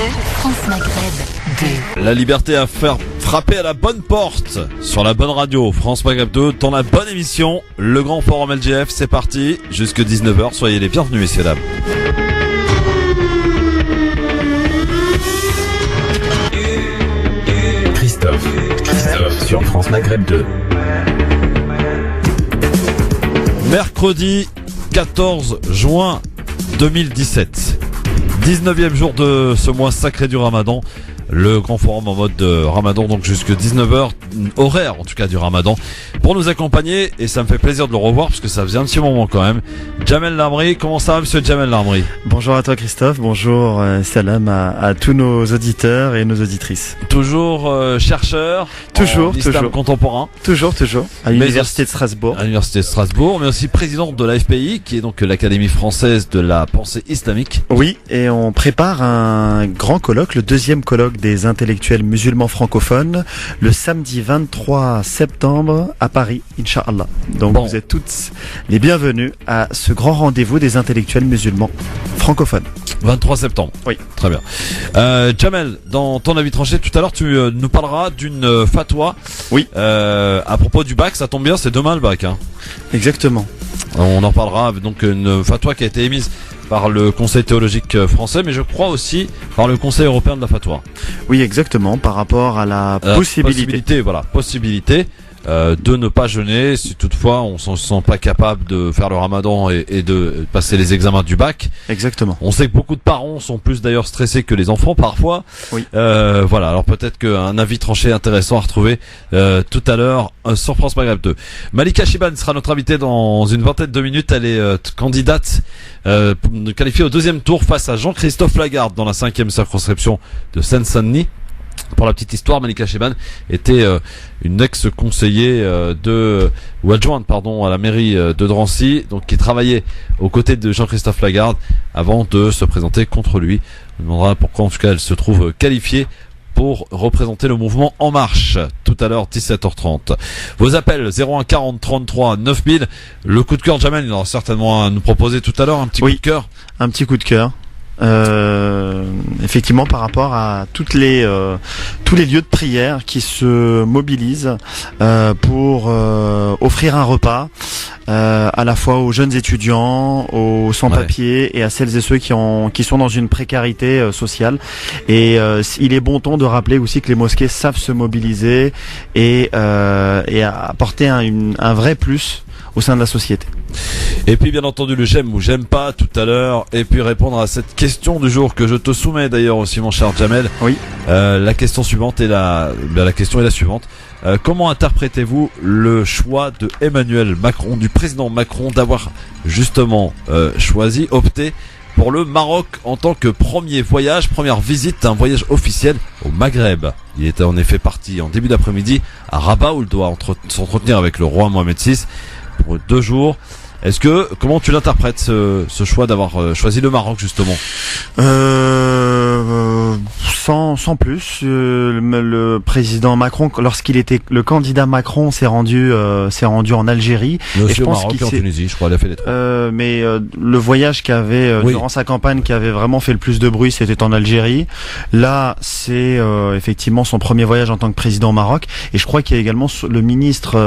France Maghreb 2. La liberté à faire frapper à la bonne porte, sur la bonne radio, France Maghreb 2, dans la bonne émission, le grand forum LGF, c'est parti, jusque 19h, soyez les bienvenus messieurs dames. Christophe sur France Maghreb 2. Mercredi 14 juin 2017, 19e jour de ce mois sacré du Ramadan. Le grand forum en mode Ramadan, donc jusque 19h, horaire en tout cas du Ramadan, pour nous accompagner, et ça me fait plaisir de le revoir parce que ça faisait un petit moment quand même. Jamel Lamri, comment ça va monsieur Jamel Lamri? Bonjour à toi Christophe, bonjour salam à tous nos auditeurs et nos auditrices. Toujours chercheur, toujours, en islam contemporain. Toujours, à l'université de Strasbourg. À l'université de Strasbourg, mais aussi président de l'AFPI, qui est donc l'Académie française de la pensée islamique. Oui, et on prépare un grand colloque, le deuxième colloque des intellectuels musulmans francophones, le samedi 23 septembre à Paris, Inch'Allah. Donc vous êtes toutes les bienvenus à ce grand rendez-vous des intellectuels musulmans francophones. 23 septembre. Oui. Très bien. Jamel, dans ton avis tranché, tout à l'heure tu nous parleras d'une fatwa. Oui. À propos du bac, ça tombe bien, c'est demain le bac. Hein. Exactement. On en parlera, donc une fatwa qui a été émise par le Conseil théologique français, mais je crois aussi par le Conseil européen de la fatwa. Oui, exactement, par rapport à la possibilité de ne pas jeûner si toutefois on se sent pas capable de faire le Ramadan et de passer les examens du bac. Exactement. On sait que beaucoup de parents sont plus d'ailleurs stressés que les enfants parfois. Oui. Voilà, alors peut-être qu'un avis tranché intéressant à retrouver tout à l'heure sur France Maghreb 2. Malika Chiban sera notre invitée dans une vingtaine de minutes. Elle est candidate qualifiée au deuxième tour face à Jean-Christophe Lagarde dans la 5e circonscription de Seine-Saint-Denis. Pour la petite histoire, Malika Chiban était une ex-conseillère ou adjointe à la mairie de Drancy, donc qui travaillait aux côtés de Jean-Christophe Lagarde avant de se présenter contre lui. On demandera pourquoi en tout cas elle se trouve qualifiée pour représenter le mouvement En Marche tout à l'heure 17h30. Vos appels 01 40 33 9000. Le coup de cœur Jamel, il aura certainement à nous proposer tout à l'heure un petit coup de cœur. Un petit coup de cœur. Effectivement, par rapport à tous les lieux de prière qui se mobilisent pour offrir un repas à la fois aux jeunes étudiants, aux sans-papiers et à celles et ceux qui sont dans une précarité sociale. Et il est bon ton de rappeler aussi que les mosquées savent se mobiliser et apporter un vrai plus au sein de la société. Et puis bien entendu le j'aime ou j'aime pas tout à l'heure, et puis répondre à cette question du jour que je te soumets d'ailleurs aussi mon cher Jamel. Oui. La question suivante est la question est la suivante. Comment interprétez-vous le choix de Emmanuel Macron, du président Macron, d'avoir justement opté pour le Maroc en tant que première visite, un voyage officiel au Maghreb? Il était en effet parti en début d'après-midi à Rabat où il doit s'entretenir avec le roi Mohamed VI pour 2 jours. Comment tu l'interprètes ce choix d'avoir choisi le Maroc justement? Sans plus, le président Macron, lorsqu'il était le candidat Macron, s'est rendu en Algérie. Mais aussi et je pense qu'il en Tunisie, je crois, il a fait les trois. Mais le voyage durant sa campagne qui avait vraiment fait le plus de bruit, c'était en Algérie. Là, c'est effectivement son premier voyage en tant que président au Maroc. Et je crois qu'il y a également le ministre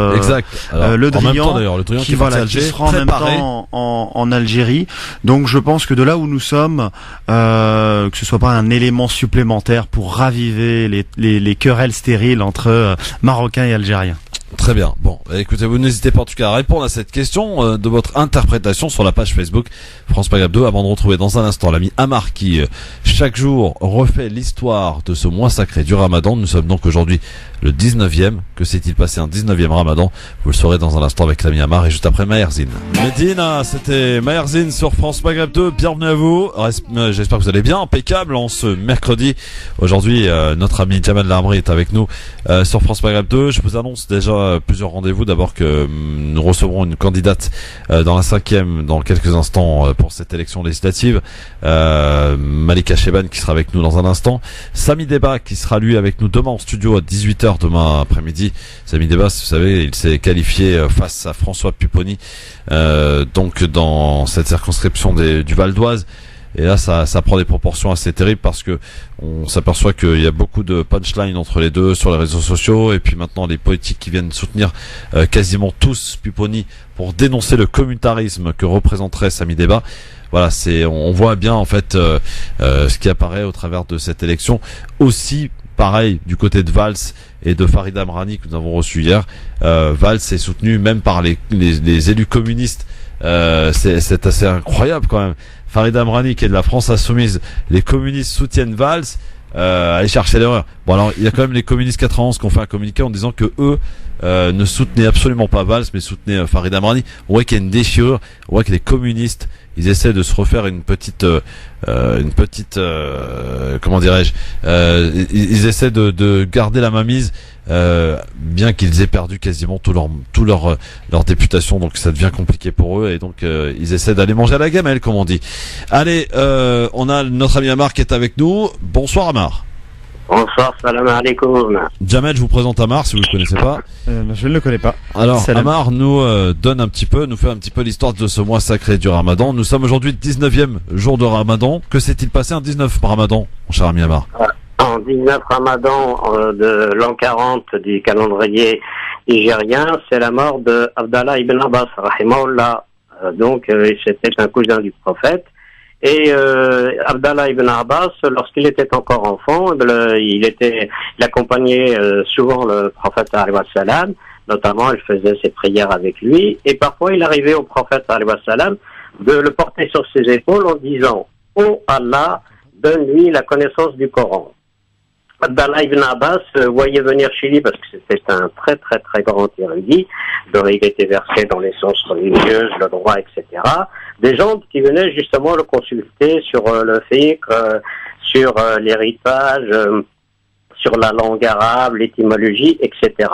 Le Drian qui sera en même temps en Algérie. Donc je pense que de là où nous sommes, que ce soit pas un élément supplémentaire pour raviver les querelles stériles entre Marocains et Algériens. Très bien. Bon, écoutez, vous n'hésitez pas en tout cas à répondre à cette question de votre interprétation sur la page Facebook France Maghreb 2 avant de retrouver dans un instant l'ami Amar qui chaque jour refait l'histoire de ce mois sacré du Ramadan. Nous sommes donc aujourd'hui le 19e. Que s'est-il passé un 19e Ramadan? Vous le saurez dans un instant avec l'ami Amar et juste après Maherzine. Medina, c'était Maherzine sur France Maghreb 2. Bienvenue à vous. J'espère que vous allez bien. Impeccable en ce mercredi. Aujourd'hui, notre ami Jamel Lamri est avec nous sur France Maghreb 2. Je vous annonce déjà plusieurs rendez-vous. D'abord que nous recevrons une candidate dans la 5e dans quelques instants pour cette élection législative. Malika Chiban qui sera avec nous dans un instant. Sami Deba qui sera lui avec nous demain en studio à 18h demain après-midi. Sami Deba, vous savez, il s'est qualifié face à François Pupponi donc dans cette circonscription du Val d'Oise. Et là, ça prend des proportions assez terribles parce que on s'aperçoit qu'il y a beaucoup de punchlines entre les deux sur les réseaux sociaux, et puis maintenant les politiques qui viennent soutenir quasiment tous Pupponi pour dénoncer le communautarisme que représenterait Sami Deba. Voilà, on voit bien en fait ce qui apparaît au travers de cette élection. Aussi, pareil du côté de Valls et de Farid Amrani que nous avons reçu hier. Valls est soutenu même par les élus communistes. C'est assez incroyable quand même. Farid Amrani qui est de la France Insoumise, les communistes soutiennent Valls. Allez chercher l'erreur. Bon, alors il y a quand même les communistes 91 qui ont fait un communiqué en disant que eux ne soutenaient absolument pas Valls, mais soutenaient Farid Amrani. On voit qu'il y a une déchirure. On voit que les communistes, ils essaient de se refaire une petite comment dirais-je, ils essaient de garder la mainmise, bien qu'ils aient perdu quasiment tout leur députation, donc ça devient compliqué pour eux, et donc ils essaient d'aller manger à la gamelle, comme on dit. Allez, on a notre ami Amar qui est avec nous. Bonsoir Amar. Bonsoir, salam alaikum. Jamel, je vous présente Amar si vous ne le connaissez pas. Je ne le connais pas. Alors, Salam. Amar nous fait un petit peu l'histoire de ce mois sacré du Ramadan. Nous sommes aujourd'hui le 19e jour de Ramadan. Que s'est-il passé en 19 Ramadan, mon cher ami Amar? En 19 Ramadan de l'an 40 du calendrier nigérien, c'est la mort de Abdallah ibn Abbas, rahimahullah. Donc, c'était un cousin du prophète. Et Abdallah ibn Abbas, lorsqu'il était encore enfant, il accompagnait souvent le prophète alayhi wa salam, notamment il faisait ses prières avec lui, et parfois il arrivait au prophète alayhi wa salam de le porter sur ses épaules en disant « Oh Allah, donne-lui la connaissance du Coran ». Abdallah ibn Abbas voyait venir chez lui parce que c'était un très très très grand érudit, dont il était versé dans les sciences religieuses, le droit, etc. Des gens qui venaient justement le consulter sur le fiqh, sur l'héritage, sur la langue arabe, l'étymologie, etc.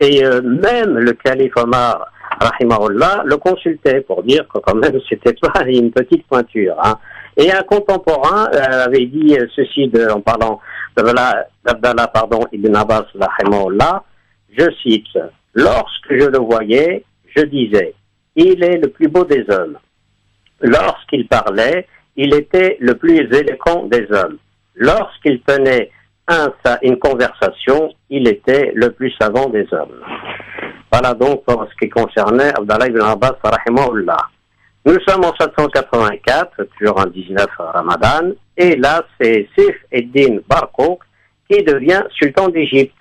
Et même le calife Omar, rahimahullah, le consultait pour dire que quand même c'était pas une petite pointure. Hein. Et un contemporain avait dit ceci en parlant d'Abdallah ibn Abbas, rahimahullah, je cite, « Lorsque je le voyais, je disais, il est le plus beau des hommes. Lorsqu'il parlait, il était le plus éloquent des hommes. Lorsqu'il tenait une conversation, il était le plus savant des hommes. » Voilà donc pour ce qui concernait Abdallah ibn Abbas, rahimahullah. Nous sommes en 784, toujours en 19 Ramadan, et là c'est Sif ed-Din Barkouk qui devient sultan d'Égypte.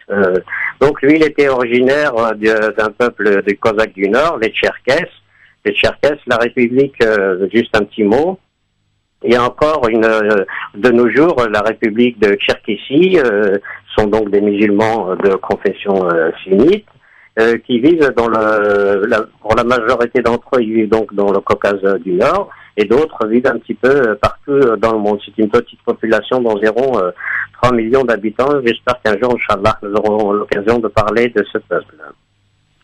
Donc lui, il était originaire d'un peuple des Cosaques du Nord, les Tcherkesses. Les Tcherkesses, la République, juste un petit mot. Il y a encore de nos jours, la République de Tcherkessie, sont donc des musulmans de confession sunnite, qui vivent pour la majorité d'entre eux, ils vivent donc dans le Caucase du Nord, et d'autres vivent un petit peu partout dans le monde. C'est une petite population d'environ 3 millions d'habitants. J'espère qu'un jour, Inch'Allah, nous aurons l'occasion de parler de ce peuple.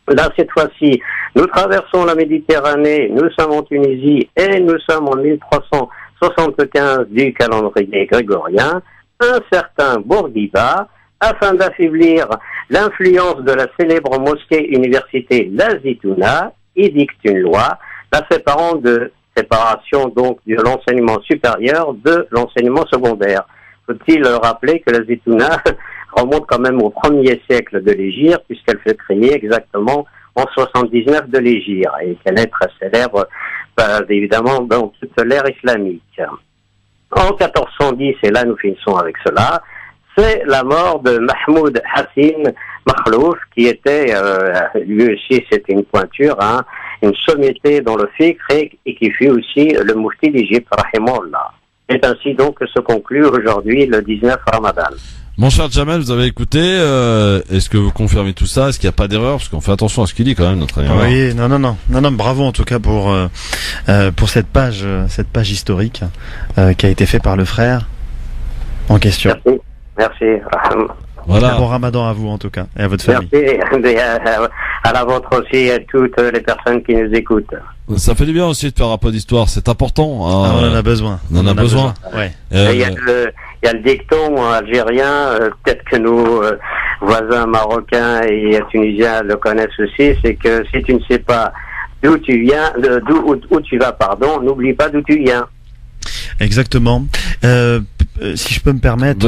Là, cette fois-ci, nous traversons la Méditerranée, nous sommes en Tunisie, et nous sommes en 1375 du calendrier grégorien. Un certain Bourguiba, afin d'affaiblir l'influence de la célèbre mosquée université La Zitouna, édicte une loi la séparation donc de l'enseignement supérieur de l'enseignement secondaire. Faut-il rappeler que La Zitouna remonte quand même au 1er siècle de l'Hégire, puisqu'elle fut créée exactement en 79 de l'Hégire, et qu'elle est très célèbre, évidemment, dans toute l'ère islamique. En 1410, et là nous finissons avec cela, c'est la mort de Mahmoud Hassin Makhlouf, qui était, lui aussi c'était une pointure, hein, une sommité dans le fiqh, et qui fut aussi le mufti d'Égypte, rahimahullah. C'est ainsi donc que se conclut aujourd'hui le 19 Ramadan. Mon cher Jamel, vous avez écouté, est-ce que vous confirmez tout ça? Est-ce qu'il n'y a pas d'erreur? Parce qu'on fait attention à ce qu'il dit quand même, notre ami. Oui, non, bravo en tout cas pour cette page historique qui a été faite par le frère en question. Merci. Voilà. Bon Ramadan à vous en tout cas, et à votre famille. Merci, à la vôtre aussi, et à toutes les personnes qui nous écoutent. Ça fait du bien aussi de faire un peu d'histoire, c'est important. Hein. On en a besoin. On en a besoin. Ouais. Il y a le dicton algérien, peut-être que nos voisins marocains et tunisiens le connaissent aussi, c'est que si tu ne sais pas d'où tu viens, où tu vas, n'oublie pas d'où tu viens. Exactement. Si je peux me permettre,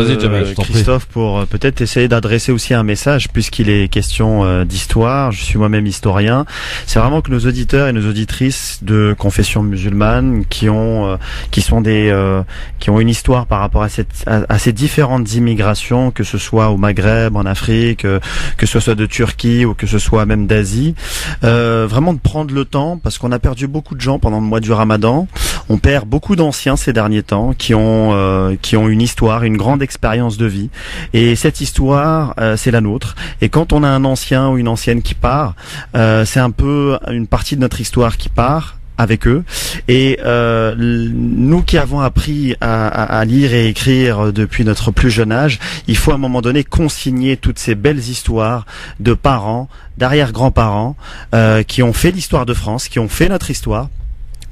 Christophe, pour peut-être essayer d'adresser aussi un message, puisqu'il est question d'histoire, je suis moi-même historien, c'est vraiment que nos auditeurs et nos auditrices de confession musulmane qui ont une histoire par rapport à ces différentes immigrations, que ce soit au Maghreb, en Afrique, que ce soit de Turquie ou que ce soit même d'Asie, vraiment de prendre le temps, parce qu'on a perdu beaucoup de gens pendant le mois du Ramadan. On perd beaucoup d'anciens ces derniers temps qui ont une histoire, une grande expérience de vie. Et cette histoire, c'est la nôtre. Et quand on a un ancien ou une ancienne qui part, c'est un peu une partie de notre histoire qui part avec eux. Et nous qui avons appris à lire et écrire depuis notre plus jeune âge, il faut à un moment donné consigner toutes ces belles histoires de parents, d'arrière-grands-parents qui ont fait l'histoire de France, qui ont fait notre histoire.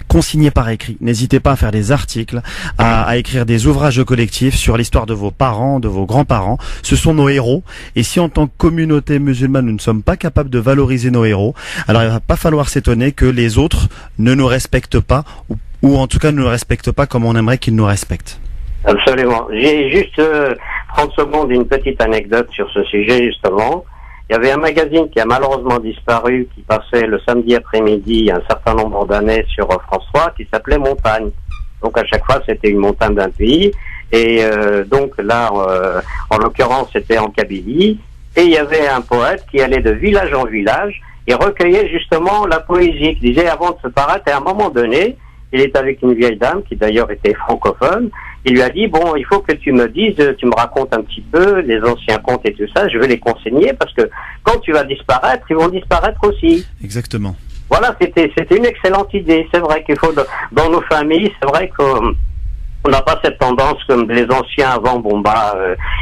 Consigné par écrit. N'hésitez pas à faire des articles, à écrire des ouvrages collectifs sur l'histoire de vos parents, de vos grands-parents. Ce sont nos héros. Et si en tant que communauté musulmane, nous ne sommes pas capables de valoriser nos héros, alors il va pas falloir s'étonner que les autres ne nous respectent pas, ou en tout cas ne nous respectent pas comme on aimerait qu'ils nous respectent. Absolument. J'ai juste 30 secondes, une petite anecdote sur ce sujet, justement. Il y avait un magazine qui a malheureusement disparu, qui passait le samedi après-midi il y a un certain nombre d'années sur France 3, qui s'appelait Montagne. Donc à chaque fois, c'était une montagne d'un pays. Et donc là, en l'occurrence, c'était en Kabylie. Et il y avait un poète qui allait de village en village et recueillait justement la poésie, qui disait avant de se paraître. Et à un moment donné, il est avec une vieille dame, qui d'ailleurs était francophone. Il lui a dit, bon, il faut que tu me dises, tu me racontes un petit peu les anciens contes et tout ça, je vais les consigner parce que quand tu vas disparaître, ils vont disparaître aussi. Exactement. Voilà, c'était une excellente idée. C'est vrai qu'il faut, dans nos familles, c'est vrai qu'on n'a pas cette tendance comme les anciens avant,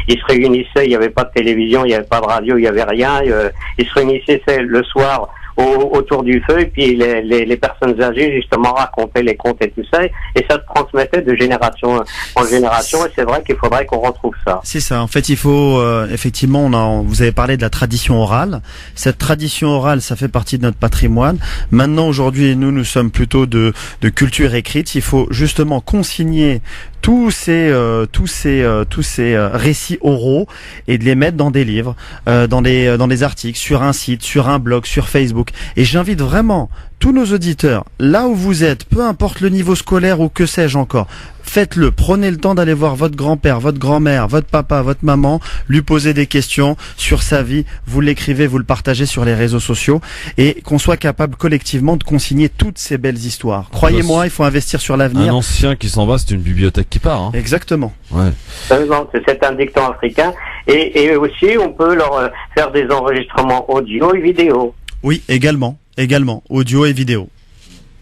ils se réunissaient, il n'y avait pas de télévision, il n'y avait pas de radio, il n'y avait rien, ils se réunissaient le soir autour du feu, et puis les personnes âgées justement racontaient les contes et tout ça, et ça se transmettait de génération en génération, et c'est vrai qu'il faudrait qu'on retrouve ça. C'est ça, en fait il faut effectivement, vous avez parlé de la tradition orale. Cette tradition orale, ça fait partie de notre patrimoine. Maintenant aujourd'hui, nous sommes plutôt de culture écrite. Il faut justement consigner tous ces récits oraux et de les mettre dans des livres, dans des articles, sur un site, sur un blog, sur Facebook. Et j'invite vraiment tous nos auditeurs, là où vous êtes, peu importe le niveau scolaire ou que sais-je encore, faites-le. Prenez le temps d'aller voir votre grand-père, votre grand-mère, votre papa, votre maman, lui poser des questions sur sa vie. Vous l'écrivez, vous le partagez sur les réseaux sociaux, et qu'on soit capable collectivement de consigner toutes ces belles histoires. Croyez-moi, il faut investir sur l'avenir. Un ancien qui s'en va, c'est une bibliothèque qui part. Hein. Exactement. Ouais. C'est un dicton africain, et aussi on peut leur faire des enregistrements audio et vidéo. Oui, également, audio et vidéo.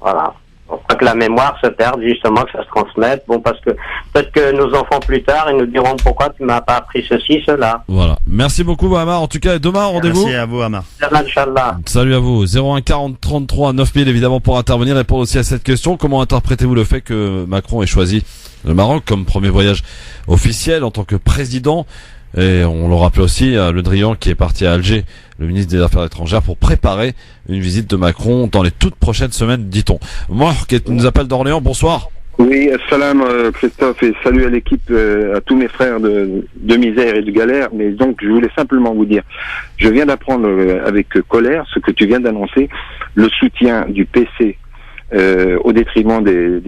Voilà. Pour pas que la mémoire se perde, justement, que ça se transmette. Bon, parce que peut-être que nos enfants plus tard, ils nous diront pourquoi tu m'as pas appris ceci, cela. Voilà. Merci beaucoup, Amar. En tout cas, demain, rendez-vous. Merci à vous, Amar. Inch'Allah. Salut à vous. 01 40 33 9000, évidemment, pour intervenir, répondre aussi à cette question. Comment interprétez-vous le fait que Macron ait choisi le Maroc comme premier voyage officiel en tant que président? Et on le rappelle aussi, Le Drian qui est parti à Alger, le ministre des Affaires étrangères, pour préparer une visite de Macron dans les toutes prochaines semaines, dit-on. Moi, qui nous appelle d'Orléans, bonsoir. Oui, salam Christophe, et salut à l'équipe, à tous mes frères de misère et de galère. Mais donc, je voulais simplement vous dire, je viens d'apprendre avec colère ce que tu viens d'annoncer, le soutien du PC au détriment de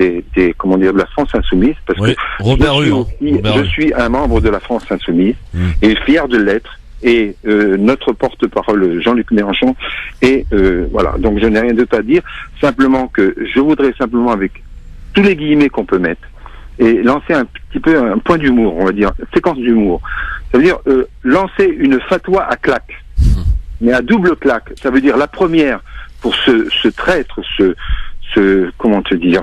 la France insoumise, parce que je suis un membre de la France insoumise et fier de l'être, et notre porte-parole Jean-Luc Mélenchon, et voilà, donc je n'ai rien d'autre à dire, simplement que je voudrais simplement, avec tous les guillemets qu'on peut mettre, et lancer un petit peu un point d'humour, on va dire, séquence d'humour. Ça veut dire lancer une fatwa à claque, mais à double claque. Ça veut dire la première pour ce traître, comment te dire,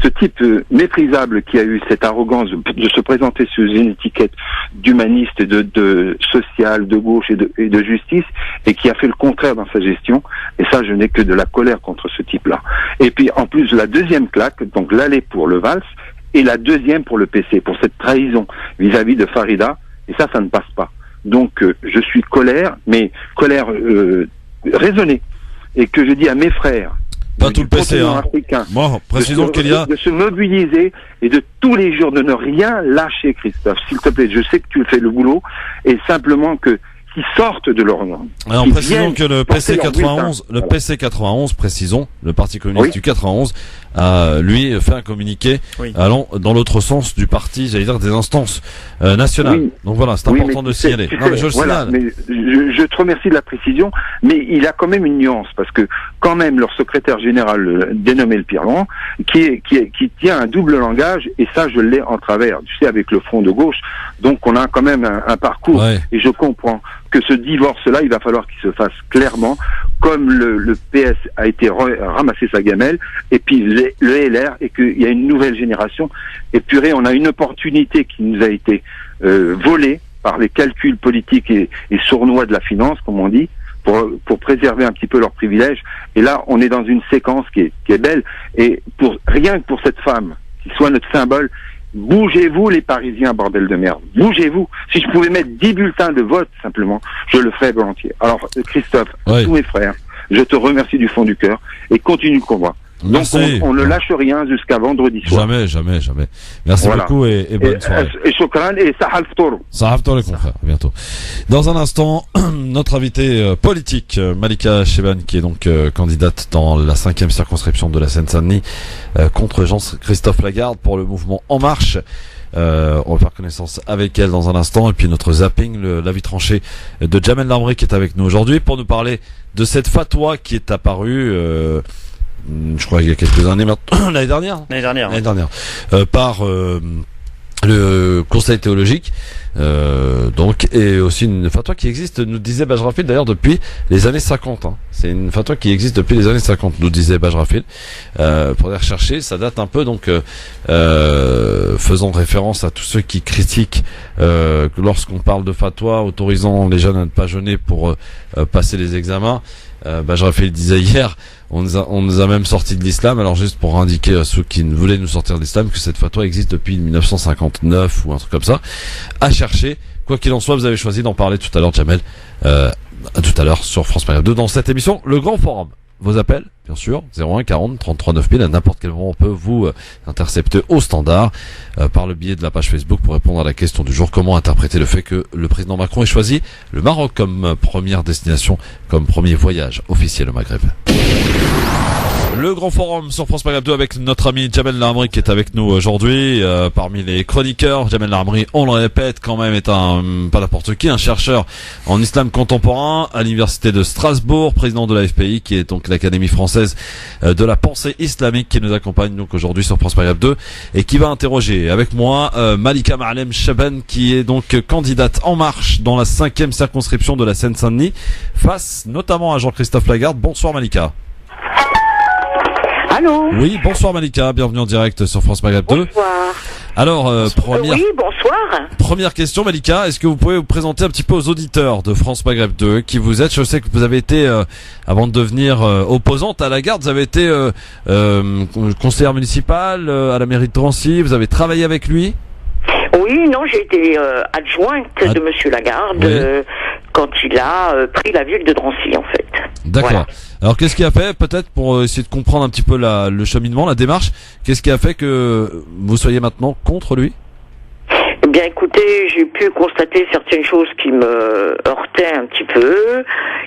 ce type méprisable qui a eu cette arrogance de se présenter sous une étiquette d'humaniste, de social, de gauche et de justice, et qui a fait le contraire dans sa gestion. Et ça, je n'ai que de la colère contre ce type-là. Et puis, en plus, la deuxième claque, donc l'aller pour le Valls, et la deuxième pour le PC, pour cette trahison vis-à-vis de Farida. Et ça ne passe pas. Donc, je suis colère, mais colère raisonnée. Et que je dis à mes frères Pas tout le PC, continent hein. africain. Bon, précisons qu'il y a... De se mobiliser et de tous les jours de ne rien lâcher, Christophe. S'il te plaît, je sais que tu fais le boulot, et simplement qu'ils sortent de leur nom. Alors précisons que le PC 91, Voilà. PC 91, précisons, le Parti communiste du 91, a lui fait un communiqué allant dans l'autre sens du parti, j'allais dire des instances nationales. Oui. Donc voilà, c'est important de le signaler. Non, mais je le signale. Mais je te remercie de la précision, mais il a quand même une nuance, parce que quand même leur secrétaire général, dénommé le Pirlan, qui tient un double langage, et ça je l'ai en travers, tu sais, avec le front de gauche, donc on a quand même un parcours, et je comprends que ce divorce-là, il va falloir qu'il se fasse clairement, comme le PS a été ramassé sa gamelle, et puis le LR, et qu'il y a une nouvelle génération. Et purée, on a une opportunité qui nous a été volée par les calculs politiques et sournois de la finance, comme on dit, pour préserver un petit peu leurs privilèges. Et là, on est dans une séquence qui est belle. Et rien que pour cette femme, qui soit notre symbole, bougez-vous les Parisiens, bordel de merde. Bougez-vous. Si je pouvais mettre 10 bulletins de vote, simplement, je le ferais volontiers. Alors, Christophe, tous mes frères, je te remercie du fond du cœur, et continue le combat. Donc on ne lâche rien jusqu'à vendredi soir. Jamais. Merci beaucoup et bonne soirée. Et shukran et sahal ftour. Sahal ftour les confrères, à bientôt. Dans un instant, notre invité politique, Malika Sheban, qui est donc candidate dans la 5e circonscription de la Seine-Saint-Denis contre Jean-Christophe Lagarde pour le mouvement En Marche. On va faire connaissance avec elle dans un instant, et puis notre zapping, l'avis tranché de Jamel Lamri qui est avec nous aujourd'hui pour nous parler de cette fatwa qui est apparue je crois il y a quelques années maintenant, l'année dernière, par le Conseil théologique, donc, et aussi une fatwa qui existe, nous disait Bajrafil d'ailleurs depuis les années 50. Hein. C'est une fatwa qui existe depuis les années 50, nous disait Bajrafil. Pour les rechercher, ça date un peu, donc faisant référence à tous ceux qui critiquent lorsqu'on parle de fatwa autorisant les jeunes à ne pas jeûner pour passer les examens. Bajrafil disait hier, on nous a même sorti de l'islam. Alors juste pour indiquer à ceux qui ne voulaient nous sortir de l'islam que cette fatwa existe depuis 1959 ou un truc comme ça. À chercher. Quoi qu'il en soit, vous avez choisi d'en parler tout à l'heure, Jamel, tout à l'heure sur France Période 2 dans cette émission, le Grand Forum. Vos appels, bien sûr, 01 40 33 9000, à n'importe quel moment on peut vous intercepter au standard par le biais de la page Facebook pour répondre à la question du jour. Comment interpréter le fait que le président Macron ait choisi le Maroc comme première destination, comme premier voyage officiel au Maghreb? Le Grand Forum sur France Maghreb 2 avec notre ami Jamel Lamri qui est avec nous aujourd'hui parmi les chroniqueurs. Jamel Lamri, on le répète quand même, est pas n'importe qui, un chercheur en islam contemporain à l'université de Strasbourg, président de la FPI qui est donc l'Académie française de la pensée islamique, qui nous accompagne donc aujourd'hui sur France Maghreb 2 et qui va interroger avec moi Malika Sheban qui est donc candidate En Marche dans la 5e circonscription de la Seine-Saint-Denis face notamment à Jean-Christophe Lagarde. Bonsoir Malika. Allô ? Oui, bonsoir Malika, bienvenue en direct sur France Maghreb 2. Bonsoir. Alors, oui, bonsoir. Première question Malika, est-ce que vous pouvez vous présenter un petit peu aux auditeurs de France Maghreb 2 qui vous êtes? Je sais que vous avez été, avant de devenir opposante à Lagarde, vous avez été conseillère municipale à la mairie de Drancy, vous avez travaillé avec lui? Oui, non, j'ai été adjointe de Monsieur Lagarde quand il a pris la ville de Drancy, en fait. D'accord. Voilà. Alors, qu'est-ce qui a fait, peut-être, pour essayer de comprendre un petit peu le cheminement, la démarche, qu'est-ce qui a fait que vous soyez maintenant contre lui? Eh bien, écoutez, j'ai pu constater certaines choses qui me heurtaient un petit peu.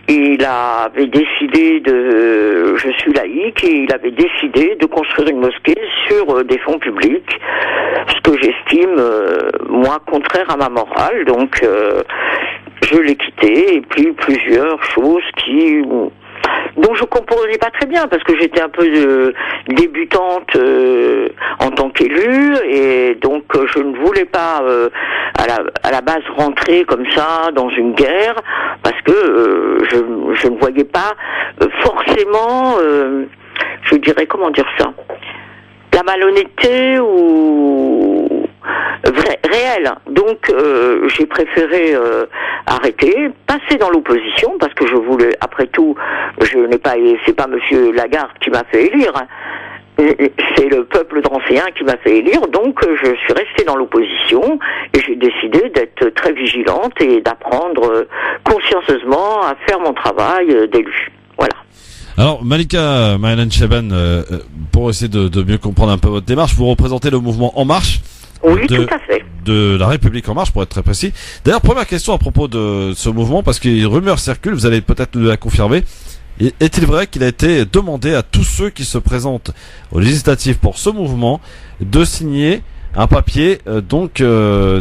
Il avait décidé je suis laïque, et il avait décidé de construire une mosquée sur des fonds publics, ce que j'estime, moi, contraire à ma morale. Donc, je l'ai quitté, et puis plusieurs choses dont je comprenais pas très bien, parce que j'étais un peu débutante en tant qu'élue, et donc je ne voulais pas à la base rentrer comme ça dans une guerre, parce que je ne voyais pas forcément, je dirais, comment dire ça, la malhonnêteté ou réel. Donc j'ai préféré arrêter, passer dans l'opposition, parce que je voulais, après tout, c'est pas Monsieur Lagarde qui m'a fait élire, c'est le peuple drancéen qui m'a fait élire. Donc je suis restée dans l'opposition et j'ai décidé d'être très vigilante et d'apprendre consciencieusement à faire mon travail d'élu. Voilà. Alors, Malika Maïlan Chaban, pour essayer de mieux comprendre un peu votre démarche, vous représentez le mouvement En Marche. Oui, tout à fait. De la République En Marche, pour être très précis. D'ailleurs, première question à propos de ce mouvement, parce que les rumeurs circulent, vous allez peut-être nous la confirmer. Est-il vrai qu'il a été demandé à tous ceux qui se présentent aux législatives pour ce mouvement de signer un papier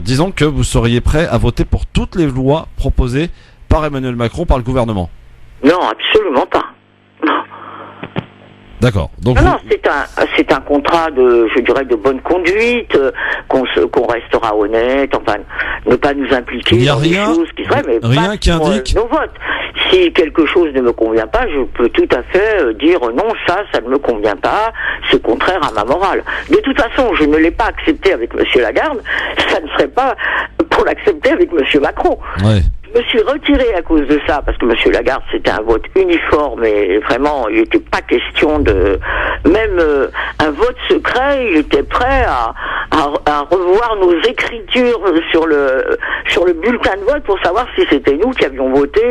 disant que vous seriez prêt à voter pour toutes les lois proposées par Emmanuel Macron, par le gouvernement? Non, absolument pas. Non. D'accord. Donc non, c'est un contrat de bonne conduite, qu'on restera honnête, enfin, ne pas nous impliquer dans des choses qui seraient, mais rien pas qui indique nos votes. Si quelque chose ne me convient pas, je peux tout à fait dire non, ça ne me convient pas, c'est contraire à ma morale. De toute façon, je ne l'ai pas accepté avec Monsieur Lagarde, ça ne serait pas pour l'accepter avec Monsieur Macron. Ouais. Je me suis retiré à cause de ça, parce que Monsieur Lagarde, c'était un vote uniforme et vraiment, il n'était pas question de... Même un vote secret, il était prêt à revoir nos écritures sur le bulletin de vote pour savoir si c'était nous qui avions voté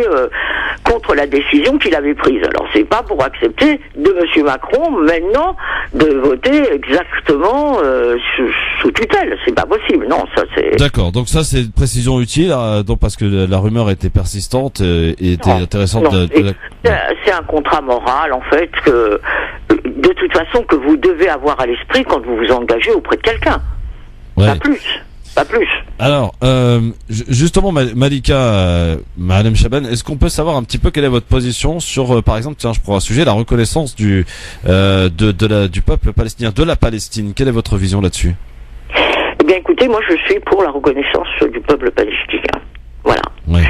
contre la décision qu'il avait prise. Alors, c'est pas pour accepter de Monsieur Macron, maintenant, de voter exactement sous tutelle. C'est pas possible, non, ça c'est... D'accord, donc ça c'est une précision utile, parce que la rumeur était persistante et était intéressante. C'est un contrat moral, en fait, que de toute façon que vous devez avoir à l'esprit quand vous vous engagez auprès de quelqu'un. Ouais. Pas plus. Alors, justement, Malika Maïlan Chaban, est-ce qu'on peut savoir un petit peu quelle est votre position sur, par exemple, tiens, je prends un sujet, la reconnaissance du peuple palestinien, de la Palestine. Quelle est votre vision là-dessus? Eh bien, écoutez, moi, je suis pour la reconnaissance du peuple palestinien. Voilà. Ouais.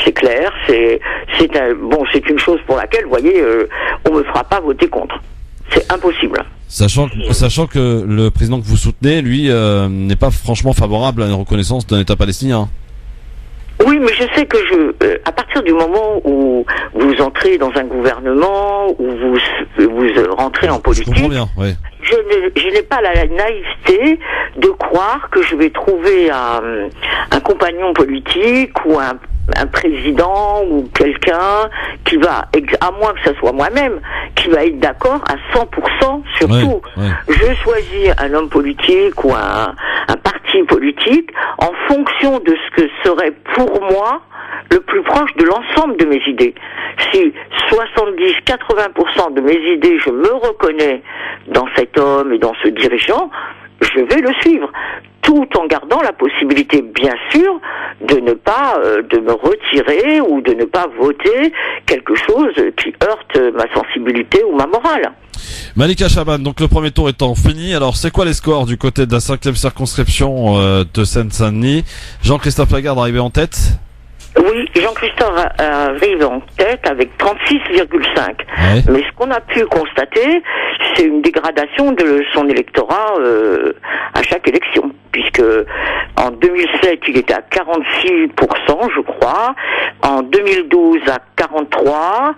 C'est clair. C'est une chose pour laquelle, vous voyez, on me fera pas voter contre. C'est impossible. Sachant que le président que vous soutenez, lui, n'est pas franchement favorable à une reconnaissance d'un État palestinien. Oui, mais je sais que à partir du moment où vous entrez dans un gouvernement, où vous rentrez en politique, je comprends bien, oui. Je n'ai pas la naïveté de croire que je vais trouver un compagnon politique ou un président ou quelqu'un qui va, à moins que ce soit moi-même, qui va être d'accord à 100% sur tout. Ouais. Je choisis un homme politique ou un parti politique en fonction de ce que serait pour moi le plus proche de l'ensemble de mes idées. Si 70-80% de mes idées, je me reconnais dans cet homme et dans ce dirigeant, je vais le suivre, tout en gardant la possibilité, bien sûr, de ne pas de me retirer ou de ne pas voter quelque chose qui heurte ma sensibilité ou ma morale. Malika Chaban, donc le premier tour étant fini, alors c'est quoi les scores du côté de la 5e circonscription de Seine-Saint-Denis? Jean-Christophe Lagarde arrivé en tête? Oui, Jean-Christophe arrive en tête avec 36,5. Ouais. Mais ce qu'on a pu constater, c'est une dégradation de son électorat à chaque élection. Puisque en 2007, il était à 46%, je crois. En 2012, à 43%.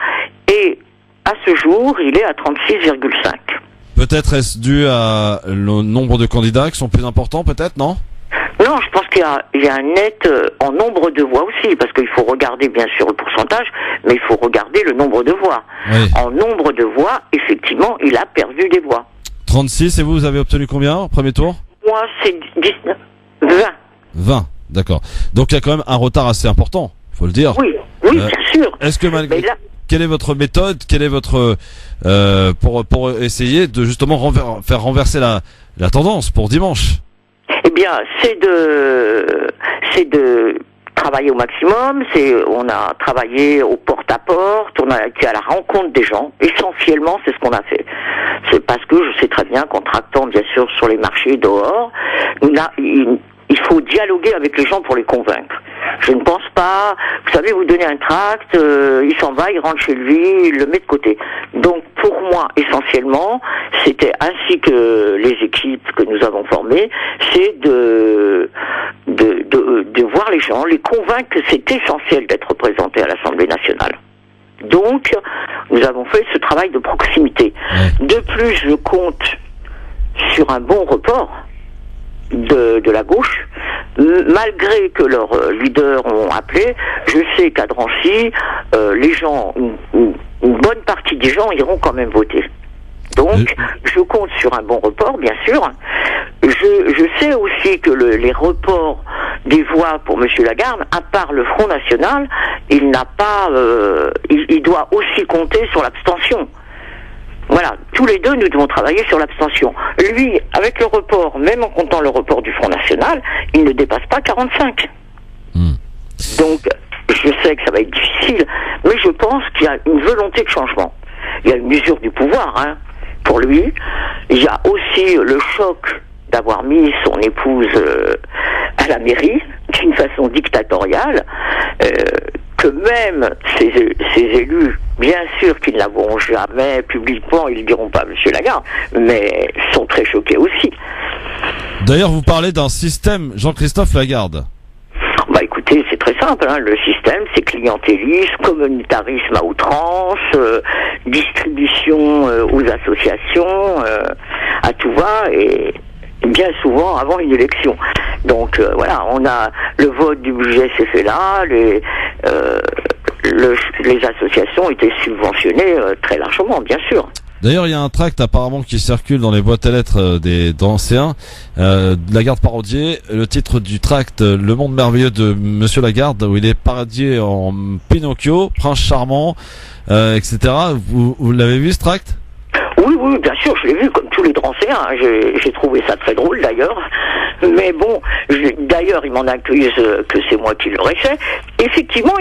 Et à ce jour, il est à 36,5. Peut-être est-ce dû à le nombre de candidats qui sont plus importants, peut-être, non? Non, je pense qu'il y a un net en nombre de voix aussi, parce qu'il faut regarder bien sûr le pourcentage, mais il faut regarder le nombre de voix. Oui. En nombre de voix, effectivement, il a perdu des voix. 36, et vous avez obtenu combien au premier tour? Moi, c'est 19, 20. 20, d'accord. Donc il y a quand même un retard assez important, faut le dire. Oui, bien sûr. Est-ce que malgré... Quelle est votre méthode? Quelle est votre pour essayer de justement faire renverser la tendance pour dimanche? Eh bien, c'est de travailler au maximum. On a travaillé au porte-à-porte. On a été à la rencontre des gens. Essentiellement, c'est ce qu'on a fait. C'est parce que je sais très bien qu'en tractant, bien sûr, sur les marchés dehors, il faut dialoguer avec les gens pour les convaincre. Je ne pense pas... Vous savez, vous donnez un tract, il s'en va, il rentre chez lui, il le met de côté. Donc, pour moi, essentiellement, c'était ainsi que les équipes que nous avons formées, c'est de voir les gens, les convaincre que c'est essentiel d'être représentés à l'Assemblée nationale. Donc, nous avons fait ce travail de proximité. Ouais. De plus, je compte sur un bon report de la gauche, malgré que leurs leaders ont appelé. Je sais qu'à Drancy, les gens une bonne partie des gens iront quand même voter. Donc, je compte sur un bon report, bien sûr. Je sais aussi que les reports des voix pour M. Lagarde, à part le Front National, il n'a pas, il doit aussi compter sur l'abstention. Voilà, tous les deux, nous devons travailler sur l'abstention. Lui, avec le report, même en comptant le report du Front National, il ne dépasse pas 45. Donc, je sais que ça va être difficile, mais je pense qu'il y a une volonté de changement. Il y a une mesure du pouvoir, hein, pour lui. Il y a aussi le choc d'avoir mis son épouse à la mairie, d'une façon dictatoriale, que même ces élus, bien sûr qu'ils ne l'avoueront jamais publiquement, ils ne diront pas M. Lagarde, mais sont très choqués aussi. D'ailleurs, vous parlez d'un système Jean-Christophe Lagarde. Bah écoutez, c'est très simple, hein. Le système, c'est clientélisme, communautarisme à outrance, distribution aux associations, à tout va, et bien souvent avant une élection. Donc voilà, on a le vote du budget s'est fait là, les associations étaient subventionnées très largement, bien sûr. D'ailleurs, il y a un tract apparemment qui circule dans les boîtes à lettres d'anciens, Lagarde parodié. Le titre du tract, Le monde merveilleux de Monsieur Lagarde, où il est parodié en Pinocchio, Prince charmant, etc. Vous l'avez vu ce tract ? Oui, bien sûr, je l'ai vu comme tous les Drancéens. Hein. J'ai trouvé ça très drôle d'ailleurs. Mais bon, d'ailleurs, ils m'en accusent que c'est moi qui l'aurais fait. Effectivement,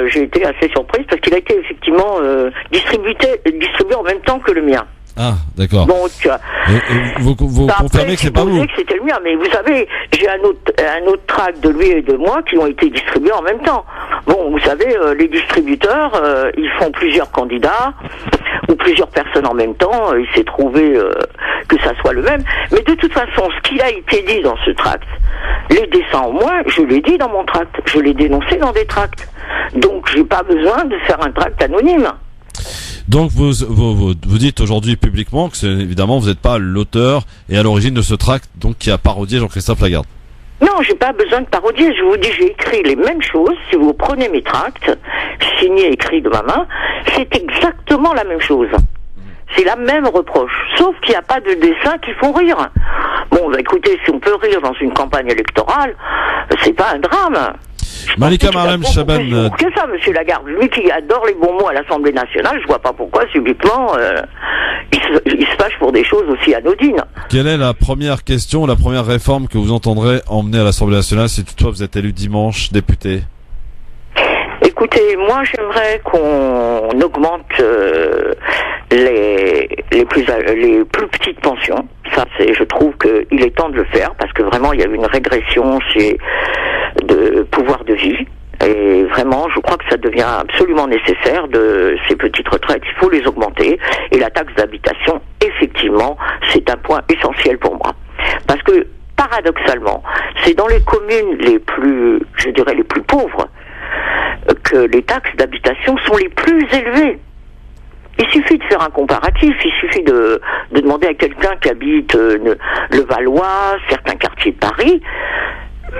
j'ai été assez surprise parce qu'il a été effectivement distribué en même temps que le mien. Ah, d'accord. Donc, vous confirmez que c'est pas vous ? Que c'était le mien, mais vous savez, j'ai un autre tract de lui et de moi qui ont été distribués en même temps. Bon, vous savez, les distributeurs, ils font plusieurs candidats ou plusieurs personnes en même temps. Il s'est trouvé que ça soit le même. Mais de toute façon, ce qui a été dit dans ce tract, les dessins au moins, je l'ai dit dans mon tract. Je l'ai dénoncé dans des tracts. Donc, j'ai pas besoin de faire un tract anonyme. Donc vous dites aujourd'hui publiquement que évidemment vous n'êtes pas l'auteur et à l'origine de ce tract donc qui a parodié Jean-Christophe Lagarde. Non, j'ai pas besoin de parodier. Je vous dis, j'ai écrit les mêmes choses. Si vous prenez mes tracts, signés et écrits de ma main, c'est exactement la même chose. C'est la même reproche. Sauf qu'il n'y a pas de dessins qui font rire. Bon, bah écoutez, si on peut rire dans une campagne électorale, c'est pas un drame. Malika Marlem Chaban. Que ça, Monsieur Lagarde, lui qui adore les bons mots à l'Assemblée nationale, je vois pas pourquoi subitement il se fâche pour des choses aussi anodines. Quelle est la première question, la première réforme que vous entendrez emmener à l'Assemblée nationale si toutefois vous êtes élu dimanche député ? Écoutez, moi j'aimerais qu'on augmente les plus petites pensions. Ça, je trouve qu'il est temps de le faire parce que vraiment il y a une régression de pouvoir de vie. Et vraiment, je crois que ça devient absolument nécessaire de ces petites retraites. Il faut les augmenter. Et la taxe d'habitation, effectivement, c'est un point essentiel pour moi. Parce que, paradoxalement, c'est dans les communes les plus pauvres, que les taxes d'habitation sont les plus élevées. Il suffit de faire un comparatif, il suffit de demander à quelqu'un qui habite le Valois, certains quartiers de Paris.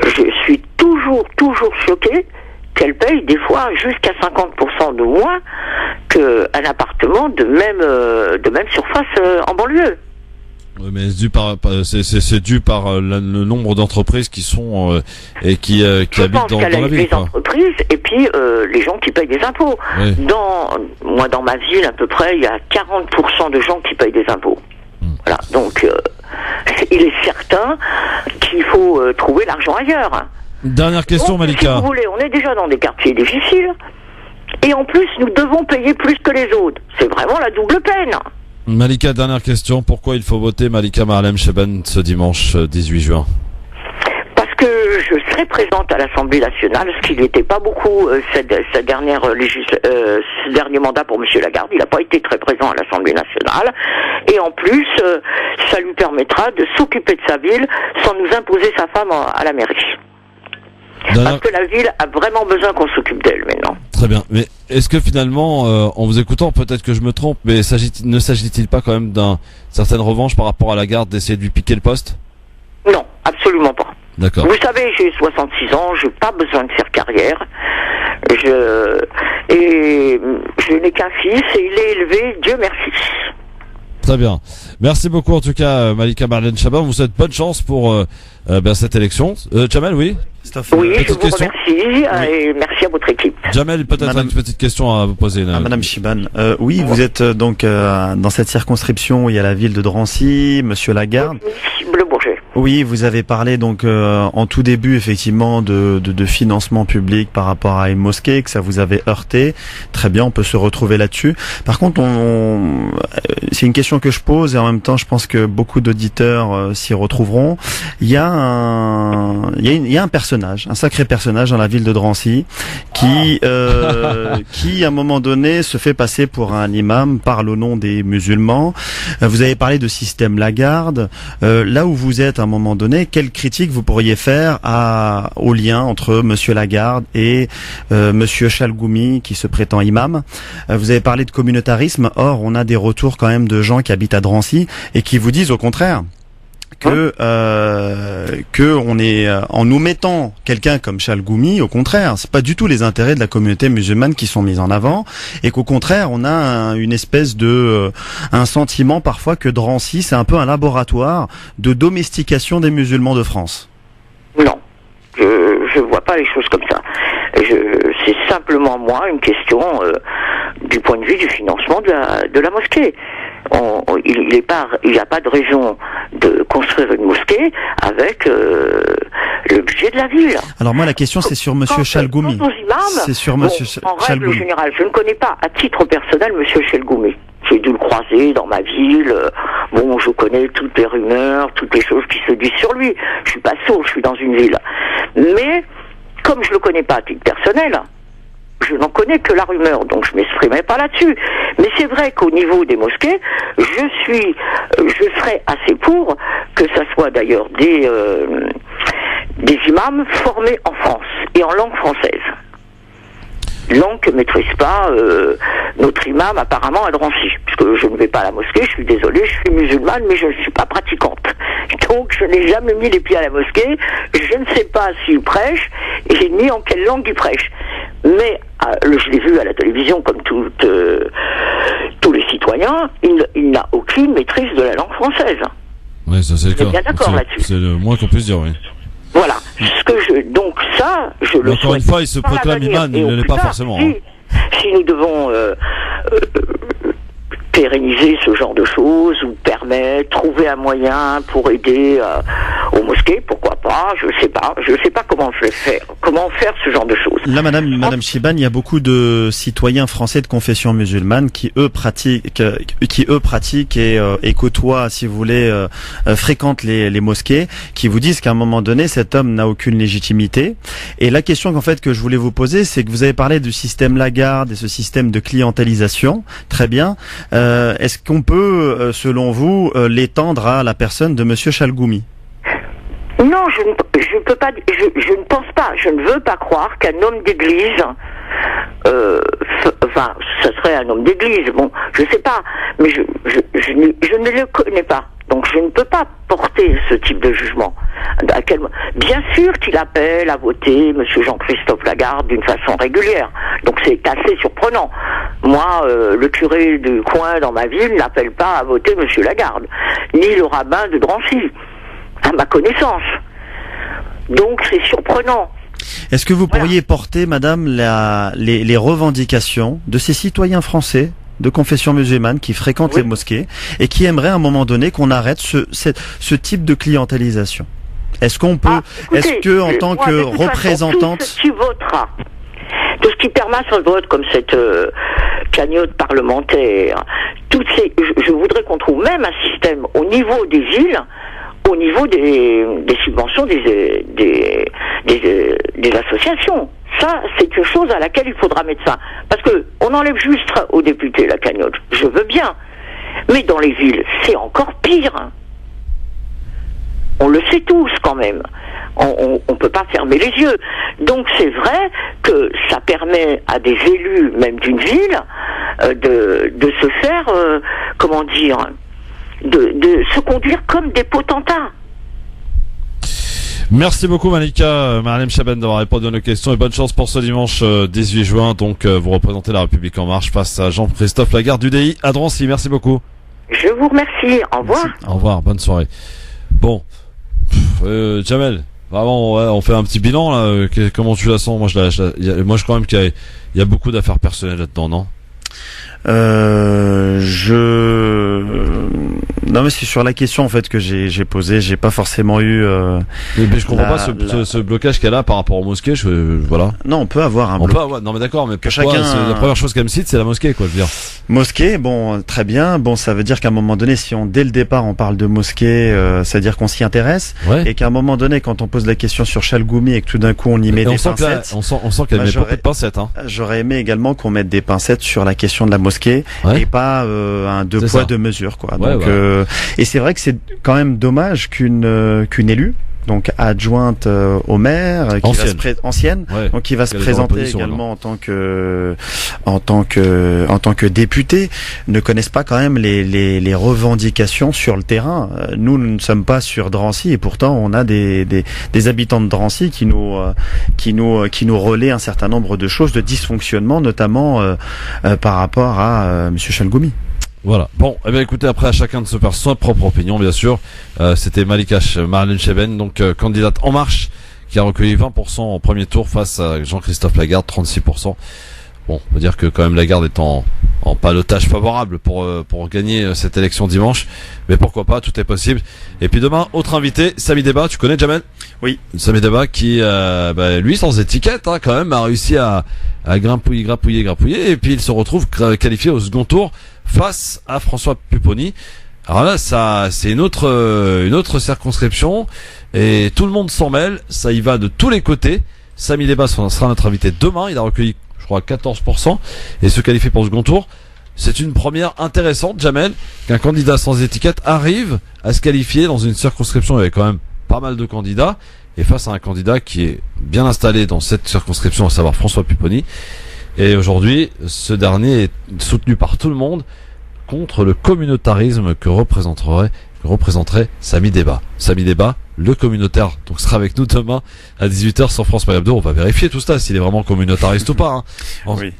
Je suis toujours choqué qu'elle paye des fois jusqu'à 50% de moins qu'un appartement de même surface en banlieue. Oui, mais c'est dû par le nombre d'entreprises qui sont et qui habitent dans la ville. Les entreprises et puis les gens qui payent des impôts. Oui. Dans ma ville à peu près, il y a 40% de gens qui payent des impôts. Voilà, donc il est certain qu'il faut trouver l'argent ailleurs. Dernière question, donc, Malika. Si vous voulez, on est déjà dans des quartiers difficiles et en plus nous devons payer plus que les autres. C'est vraiment la double peine. Malika, dernière question. Pourquoi il faut voter Malika Marlem Chaban ce dimanche 18 juin ? Parce que je serai présente à l'Assemblée nationale, ce qui n'était pas beaucoup ce dernier mandat pour M. Lagarde. Il n'a pas été très présent à l'Assemblée nationale. Et en plus, ça lui permettra de s'occuper de sa ville sans nous imposer sa femme à la mairie. Parce que la ville a vraiment besoin qu'on s'occupe d'elle maintenant. Très bien. Mais est-ce que finalement, en vous écoutant, peut-être que je me trompe, mais ne s'agit-il pas quand même d'une certaine revanche par rapport à Lagarde d'essayer de lui piquer le poste ? Non, absolument pas. D'accord. Vous savez, j'ai 66 ans, j'ai pas besoin de faire carrière. Je n'ai qu'un fils et il est élevé, Dieu merci. Très bien. Merci beaucoup en tout cas Malika Marlène Chaban. On vous souhaite bonne chance pour cette élection. Jamel, oui. Oui, je vous question. remercie et merci à votre équipe. Jamel, peut-être une petite question à vous poser. Madame Chiban, oui, vous êtes donc dans cette circonscription où il y a la ville de Drancy, Monsieur Lagarde. Le Bourget. Oui, vous avez parlé donc en tout début effectivement de financement public par rapport à une mosquée, que ça vous avait heurté. Très bien, on peut se retrouver là-dessus. Par contre, c'est une question que je pose et en même temps, je pense que beaucoup d'auditeurs s'y retrouveront. Il y a un personnage, un sacré personnage dans la ville de Drancy qui à un moment donné se fait passer pour un imam, parle au nom des musulmans. Vous avez parlé de système Lagarde. Là où vous êtes à un moment donné, quelle critique vous pourriez faire au lien entre Monsieur Lagarde et Monsieur Chalgoumi qui se prétend imam? Vous avez parlé de communautarisme. Or, on a des retours quand même de gens qui habitent à Drancy et qui vous disent au contraire que on est en nous mettant quelqu'un comme Chalgoumi, au contraire, c'est pas du tout les intérêts de la communauté musulmane qui sont mis en avant, et qu'au contraire, on a une espèce de un sentiment parfois que Drancy, c'est un peu un laboratoire de domestication des musulmans de France. Non, je vois pas les choses comme ça. C'est simplement moi une question du point de vue du financement de la mosquée. Il n'y a pas de raison de construire une mosquée avec le budget de la ville. Alors moi la question c'est sur Monsieur Chalgoumi. C'est sur Monsieur en Chalgoumi. Règle générale, je ne connais pas à titre personnel Monsieur Chalgoumi. J'ai dû le croiser dans ma ville. Je connais toutes les rumeurs, toutes les choses qui se disent sur lui. Je suis pas sourd, je suis dans une ville. Mais comme je le connais pas à titre personnel, je n'en connais que la rumeur, donc je m'exprimerai pas là-dessus. Mais c'est vrai qu'au niveau des mosquées, je serais assez pour que ça soit d'ailleurs des imams formés en France et en langue française. Langue que maîtrise pas notre imam apparemment à Drancy, puisque je ne vais pas à la mosquée, je suis désolée, je suis musulmane, mais je ne suis pas pratiquante. Donc je n'ai jamais mis les pieds à la mosquée, je ne sais pas s'il prêche, et ni en quelle langue il prêche. Mais je l'ai vu à la télévision comme tous les citoyens, il n'a aucune maîtrise de la langue française. Oui, ça c'est le cas. Bien d'accord là-dessus. C'est le moins qu'on puisse dire, oui. Voilà. Donc ça, je le souhaite. Encore une fois, il se proclame imam, il ne l'est pas forcément. Si nous devons pérenniser ce genre de choses ou permettre, trouver un moyen pour aider aux mosquées, pourquoi pas, je sais pas comment faire ce genre de choses. Là, Madame Chiban, il y a beaucoup de citoyens français de confession musulmane qui eux pratiquent et côtoient, si vous voulez, fréquentent les mosquées, qui vous disent qu'à un moment donné, cet homme n'a aucune légitimité. Et la question que je voulais vous poser, c'est que vous avez parlé du système Lagarde et ce système de clientélisation. Très bien. Est-ce qu'on peut, selon vous, l'étendre à la personne de Monsieur Chalgoumi? Non, je peux pas. Je ne pense pas. Je ne veux pas croire qu'un homme d'église, ce serait un homme d'église. Bon, je sais pas, mais je ne le connais pas. Donc je ne peux pas porter ce type de jugement. Bien sûr qu'il appelle à voter Monsieur Jean-Christophe Lagarde d'une façon régulière. Donc c'est assez surprenant. Moi, le curé du coin dans ma ville n'appelle pas à voter Monsieur Lagarde, ni le rabbin de Drancy, à ma connaissance. Donc c'est surprenant. Est-ce que vous pourriez porter, Madame, les revendications de ces citoyens français de confession musulmane qui fréquentent les mosquées et qui aimeraient à un moment donné qu'on arrête ce type de clientélisation? Est-ce qu'on peut, en tant que représentante, tout ce qui permet son vote, comme cette cagnotte parlementaire, je voudrais qu'on trouve même un système au niveau des villes, au niveau des subventions des associations. Ça, c'est une chose à laquelle il faudra mettre ça. Parce que on enlève juste aux députés la cagnotte. Je veux bien. Mais dans les villes, c'est encore pire. On le sait tous quand même. On peut pas fermer les yeux. Donc c'est vrai que ça permet à des élus, même d'une ville, de se faire, de se conduire comme des potentats. Merci beaucoup Malika Marlem Chaben d'avoir répondu à nos questions et bonne chance pour ce dimanche 18 juin. Donc vous représentez la République en marche face à Jean-Christophe Lagarde du DI à Drancy. Merci beaucoup. Je vous remercie. Au revoir. Merci. Au revoir, bonne soirée. Bon, Jamel, vraiment on fait un petit bilan là. Comment tu la sens? Moi je crois même qu'il y a beaucoup d'affaires personnelles là-dedans, non? Non mais c'est sur la question en fait que j'ai posée, j'ai pas forcément eu. Mais je comprends pas ce blocage qu'elle a par rapport aux mosquées. Voilà. Non, on peut avoir un blocage. Non mais d'accord, mais que pourquoi chacun. La première chose qu'elle me cite, c'est la mosquée, quoi. Je veux dire. Mosquée, bon, très bien. Bon, ça veut dire qu'à un moment donné, si dès le départ on parle de mosquée, c'est-à-dire qu'on s'y intéresse, ouais. Et qu'à un moment donné, quand on pose la question sur Chalgoumi et que tout d'un coup on y met des pincettes, on sent qu'elle met beaucoup de pincettes. Hein. J'aurais aimé également qu'on mette des pincettes sur la question de la mosquée, ouais. Et pas un deux poids deux mesures, quoi. Ouais, donc, voilà. et c'est vrai que c'est quand même dommage qu'une élue, donc adjointe au maire, qui ancienne, ouais. Donc qui va se présenter également en tant que député, ne connaissent pas quand même les revendications sur le terrain. Nous ne sommes pas sur Drancy et pourtant on a des habitants de Drancy qui nous relaient un certain nombre de choses, de dysfonctionnements, notamment par rapport à monsieur Chalgoumi. Voilà. Bon, eh bien écoutez, après à chacun de se faire sa propre opinion, bien sûr. C'était Malika Marlem Chaben, donc candidate En Marche, qui a recueilli 20% en premier tour face à Jean-Christophe Lagarde, 36%. Bon, on peut dire que quand même Lagarde est en pilotage favorable pour gagner cette élection dimanche. Mais pourquoi pas, tout est possible. Et puis demain, autre invité, Sami Débat. Tu connais Jamel? Oui. Sami Débat qui, lui, sans étiquette, hein, quand même, a réussi à grappouiller. Et puis il se retrouve qualifié au second tour face à François Pupponi. Alors là, c'est une autre circonscription et tout le monde s'en mêle. Ça y va de tous les côtés. Sami Débat sera notre invité demain. Il a recueilli, je crois, 14% et se qualifie pour le second tour. C'est une première intéressante, Jamel, qu'un candidat sans étiquette arrive à se qualifier dans une circonscription. Il y avait quand même pas mal de candidats et face à un candidat qui est bien installé dans cette circonscription, à savoir François Pupponi. Et aujourd'hui, ce dernier est soutenu par tout le monde contre le communautarisme que représenterait Sami Débat. Sami Débat, le communautaire, donc sera avec nous demain à 18h sur France Maghreb 2. On va vérifier tout ça, s'il est vraiment communautariste ou pas. Hein. Oui.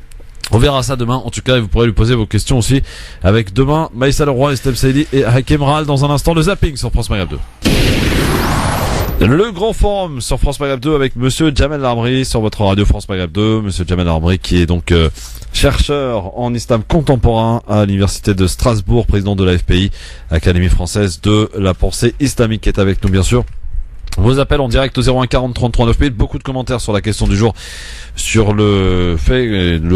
On verra ça demain. En tout cas, vous pourrez lui poser vos questions aussi avec demain Maïssa Leroy, Estelle Saïdi et Hakim Ral dans un instant. Le zapping sur France Maghreb 2. Le grand forum sur France Maghreb 2 avec monsieur Jamel Larmri sur votre radio France Maghreb 2. Monsieur Jamel Larmri qui est donc chercheur en islam contemporain à l'université de Strasbourg, président de la FPI, Académie française de la pensée islamique, qui est avec nous bien sûr. Vos appels en direct au 01 40 33 9000. Beaucoup de commentaires sur la question du jour, sur le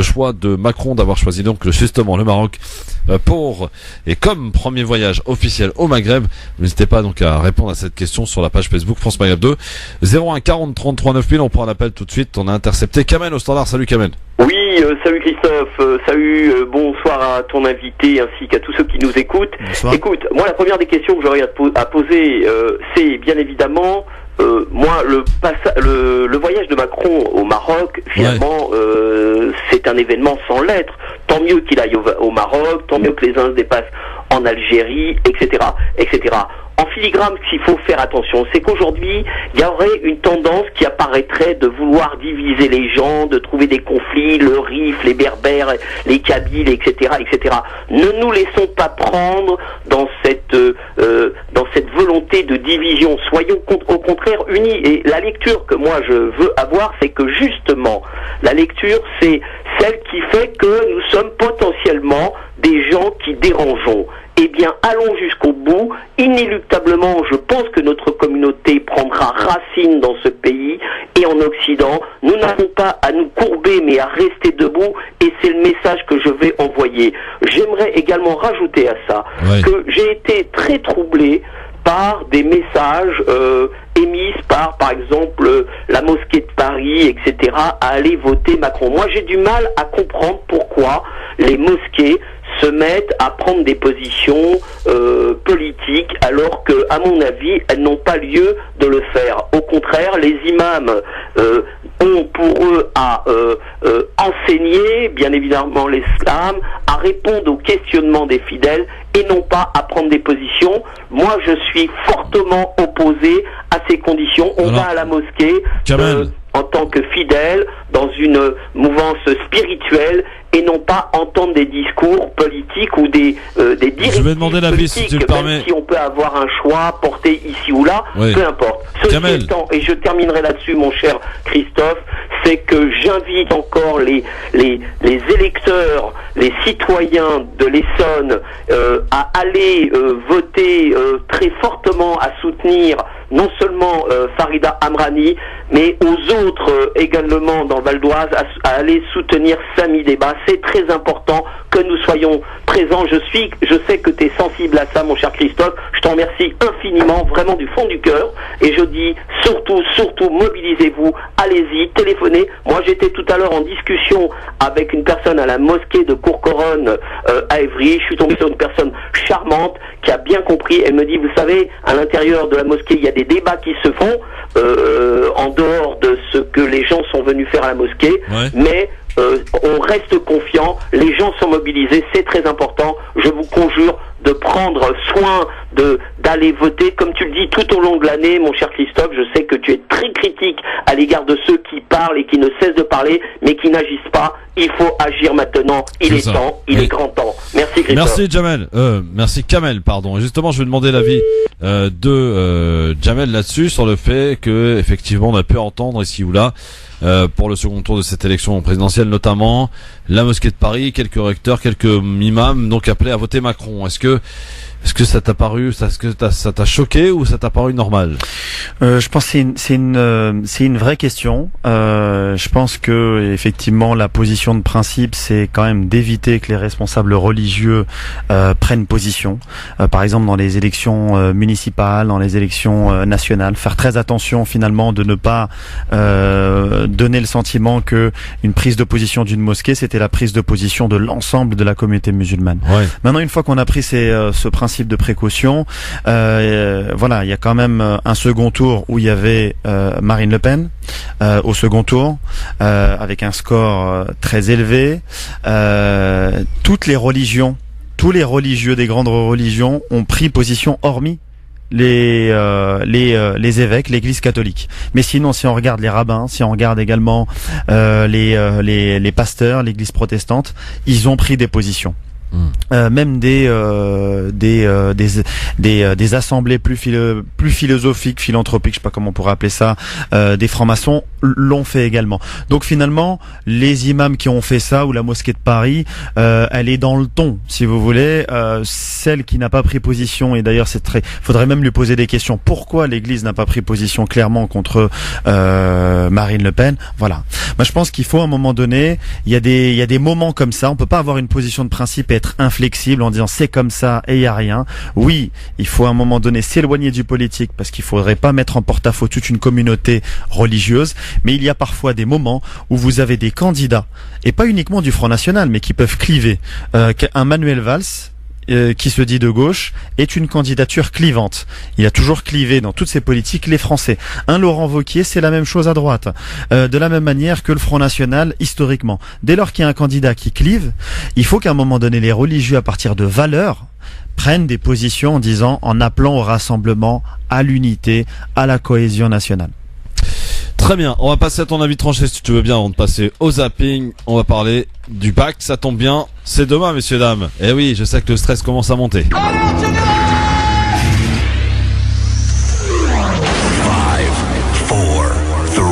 choix de Macron d'avoir choisi donc justement le Maroc et comme premier voyage officiel au Maghreb. N'hésitez pas donc à répondre à cette question sur la page Facebook France Maghreb 2. 01 40 33 9000. On prend un appel tout de suite. On a intercepté Kamel au standard. Salut Kamel. Oui, salut Christophe, salut, bonsoir à ton invité ainsi qu'à tous ceux qui nous écoutent. Bonsoir. Écoute, moi la première des questions que j'aurais à poser, c'est bien évidemment, moi le voyage de Macron au Maroc, finalement, c'est un événement sans lettres. Tant mieux qu'il aille au Maroc, tant mieux que les uns se dépassent en Algérie, etc., etc. En filigrane, ce qu'il faut faire attention, c'est qu'aujourd'hui, il y aurait une tendance qui apparaîtrait de vouloir diviser les gens, de trouver des conflits, le Rif, les Berbères, les Kabyles, etc., etc. Ne nous laissons pas prendre dans cette volonté de division. Soyons au contraire unis. Et la lecture que moi je veux avoir, c'est que justement, la lecture, c'est celle qui fait que nous sommes potentiellement des gens qui dérangeons. Eh bien, allons jusqu'au bout. Inéluctablement, je pense que notre communauté prendra racine dans ce pays et en Occident. Nous n'avons pas à nous courber, mais à rester debout. Et c'est le message que je vais envoyer. J'aimerais également rajouter à ça que j'ai été très troublé par des messages émis par exemple, la mosquée de Paris, etc., à aller voter Macron. Moi, j'ai du mal à comprendre pourquoi les mosquées se mettent à prendre des positions politiques, alors que, à mon avis, elles n'ont pas lieu de le faire. Au contraire, les imams ont pour eux à enseigner, bien évidemment, l'islam, à répondre aux questionnements des fidèles, et non pas à prendre des positions. Moi, je suis fortement opposé à ces conditions. On va à la mosquée en tant que fidèle, dans une mouvance spirituelle, et non pas entendre des discours politiques ou des directives. Je vais demander l'avis, si tu le permets. Même si on peut avoir un choix porté ici ou là, peu importe. Ceci étant, et je terminerai là-dessus, mon cher Christophe, c'est que j'invite encore les électeurs, les citoyens de l'Essonne à aller voter très fortement, à soutenir non seulement Farida Amrani, mais aux autres également dans le Val d'Oise, à aller soutenir Sami Débat. C'est très important que nous soyons présents. Je sais que tu es sensible à ça, mon cher Christophe. Je t'en remercie infiniment, vraiment du fond du cœur. Et je dis surtout, mobilisez-vous, allez-y, téléphonez. Moi, j'étais tout à l'heure en discussion avec une personne à la mosquée de Courcouronnes à Évry. Je suis tombé sur une personne charmante qui a bien compris. Elle me dit, vous savez, à l'intérieur de la mosquée, il y a des débats qui se font en dehors de ce que les gens sont venus faire à la mosquée, mais on reste confiant, les gens sont mobilisés, c'est très important. Je vous conjure de prendre soin d'aller voter, comme tu le dis, tout au long de l'année, mon cher Christophe. Je sais que tu es très critique à l'égard de ceux qui parlent et qui ne cessent de parler, mais qui n'agissent pas. Il faut agir maintenant. Il est temps, il est grand temps. Merci Christophe. Merci Jamel. Merci Kamel, pardon. Et justement, je vais demander l'avis de Jamel là-dessus, sur le fait que effectivement on a pu entendre ici ou là pour le second tour de cette élection présidentielle, notamment la mosquée de Paris, quelques recteurs, quelques imams, donc appelés à voter Macron. Est-ce que ça t'a paru, ça t'a choqué ou ça t'a paru normal? Je pense que c'est une vraie question. Je pense que effectivement la position de principe, c'est quand même d'éviter que les responsables religieux prennent position. Par exemple dans les élections municipales, dans les élections nationales, faire très attention finalement de ne pas donner le sentiment que une prise de position d'une mosquée, c'était la prise de position de l'ensemble de la communauté musulmane. Maintenant, une fois qu'on a pris ce principe de précaution, voilà, il y a quand même un second tour où il y avait Marine Le Pen au second tour avec un score très élevé. Toutes les religions, tous les religieux des grandes religions ont pris position, hormis les évêques, l'Église catholique. Mais sinon, si on regarde les rabbins, si on regarde également les pasteurs, l'Église protestante, ils ont pris des positions. Même des assemblées plus philosophiques, philanthropiques, je sais pas comment on pourrait appeler ça, des francs-maçons l'ont fait également. Donc finalement, les imams qui ont fait ça, ou la mosquée de Paris, elle est dans le ton, si vous voulez. Celle qui n'a pas pris position, et d'ailleurs faudrait même lui poser des questions. Pourquoi l'Église n'a pas pris position clairement contre Marine Le Pen? Voilà. Moi, je pense qu'il faut à un moment donné, il y a des moments comme ça. On peut pas avoir une position de principe et être inflexible en disant c'est comme ça et il y a rien. Oui, il faut à un moment donné s'éloigner du politique parce qu'il faudrait pas mettre en porte-à-faux toute une communauté religieuse, mais il y a parfois des moments où vous avez des candidats, et pas uniquement du Front National, mais qui peuvent cliver. Un Manuel Valls, qui se dit de gauche, est une candidature clivante. Il a toujours clivé dans toutes ses politiques les Français. Un Laurent Wauquiez, c'est la même chose à droite. De la même manière que le Front National, historiquement. Dès lors qu'il y a un candidat qui clive, il faut qu'à un moment donné, les religieux, à partir de valeurs, prennent des positions en appelant au rassemblement, à l'unité, à la cohésion nationale. Très bien, on va passer à ton avis tranché si tu veux bien avant de passer au zapping. On va parler du pacte, ça tombe bien, c'est demain messieurs dames. Eh oui, je sais que le stress commence à monter. 5, 4, 3, 2, 1,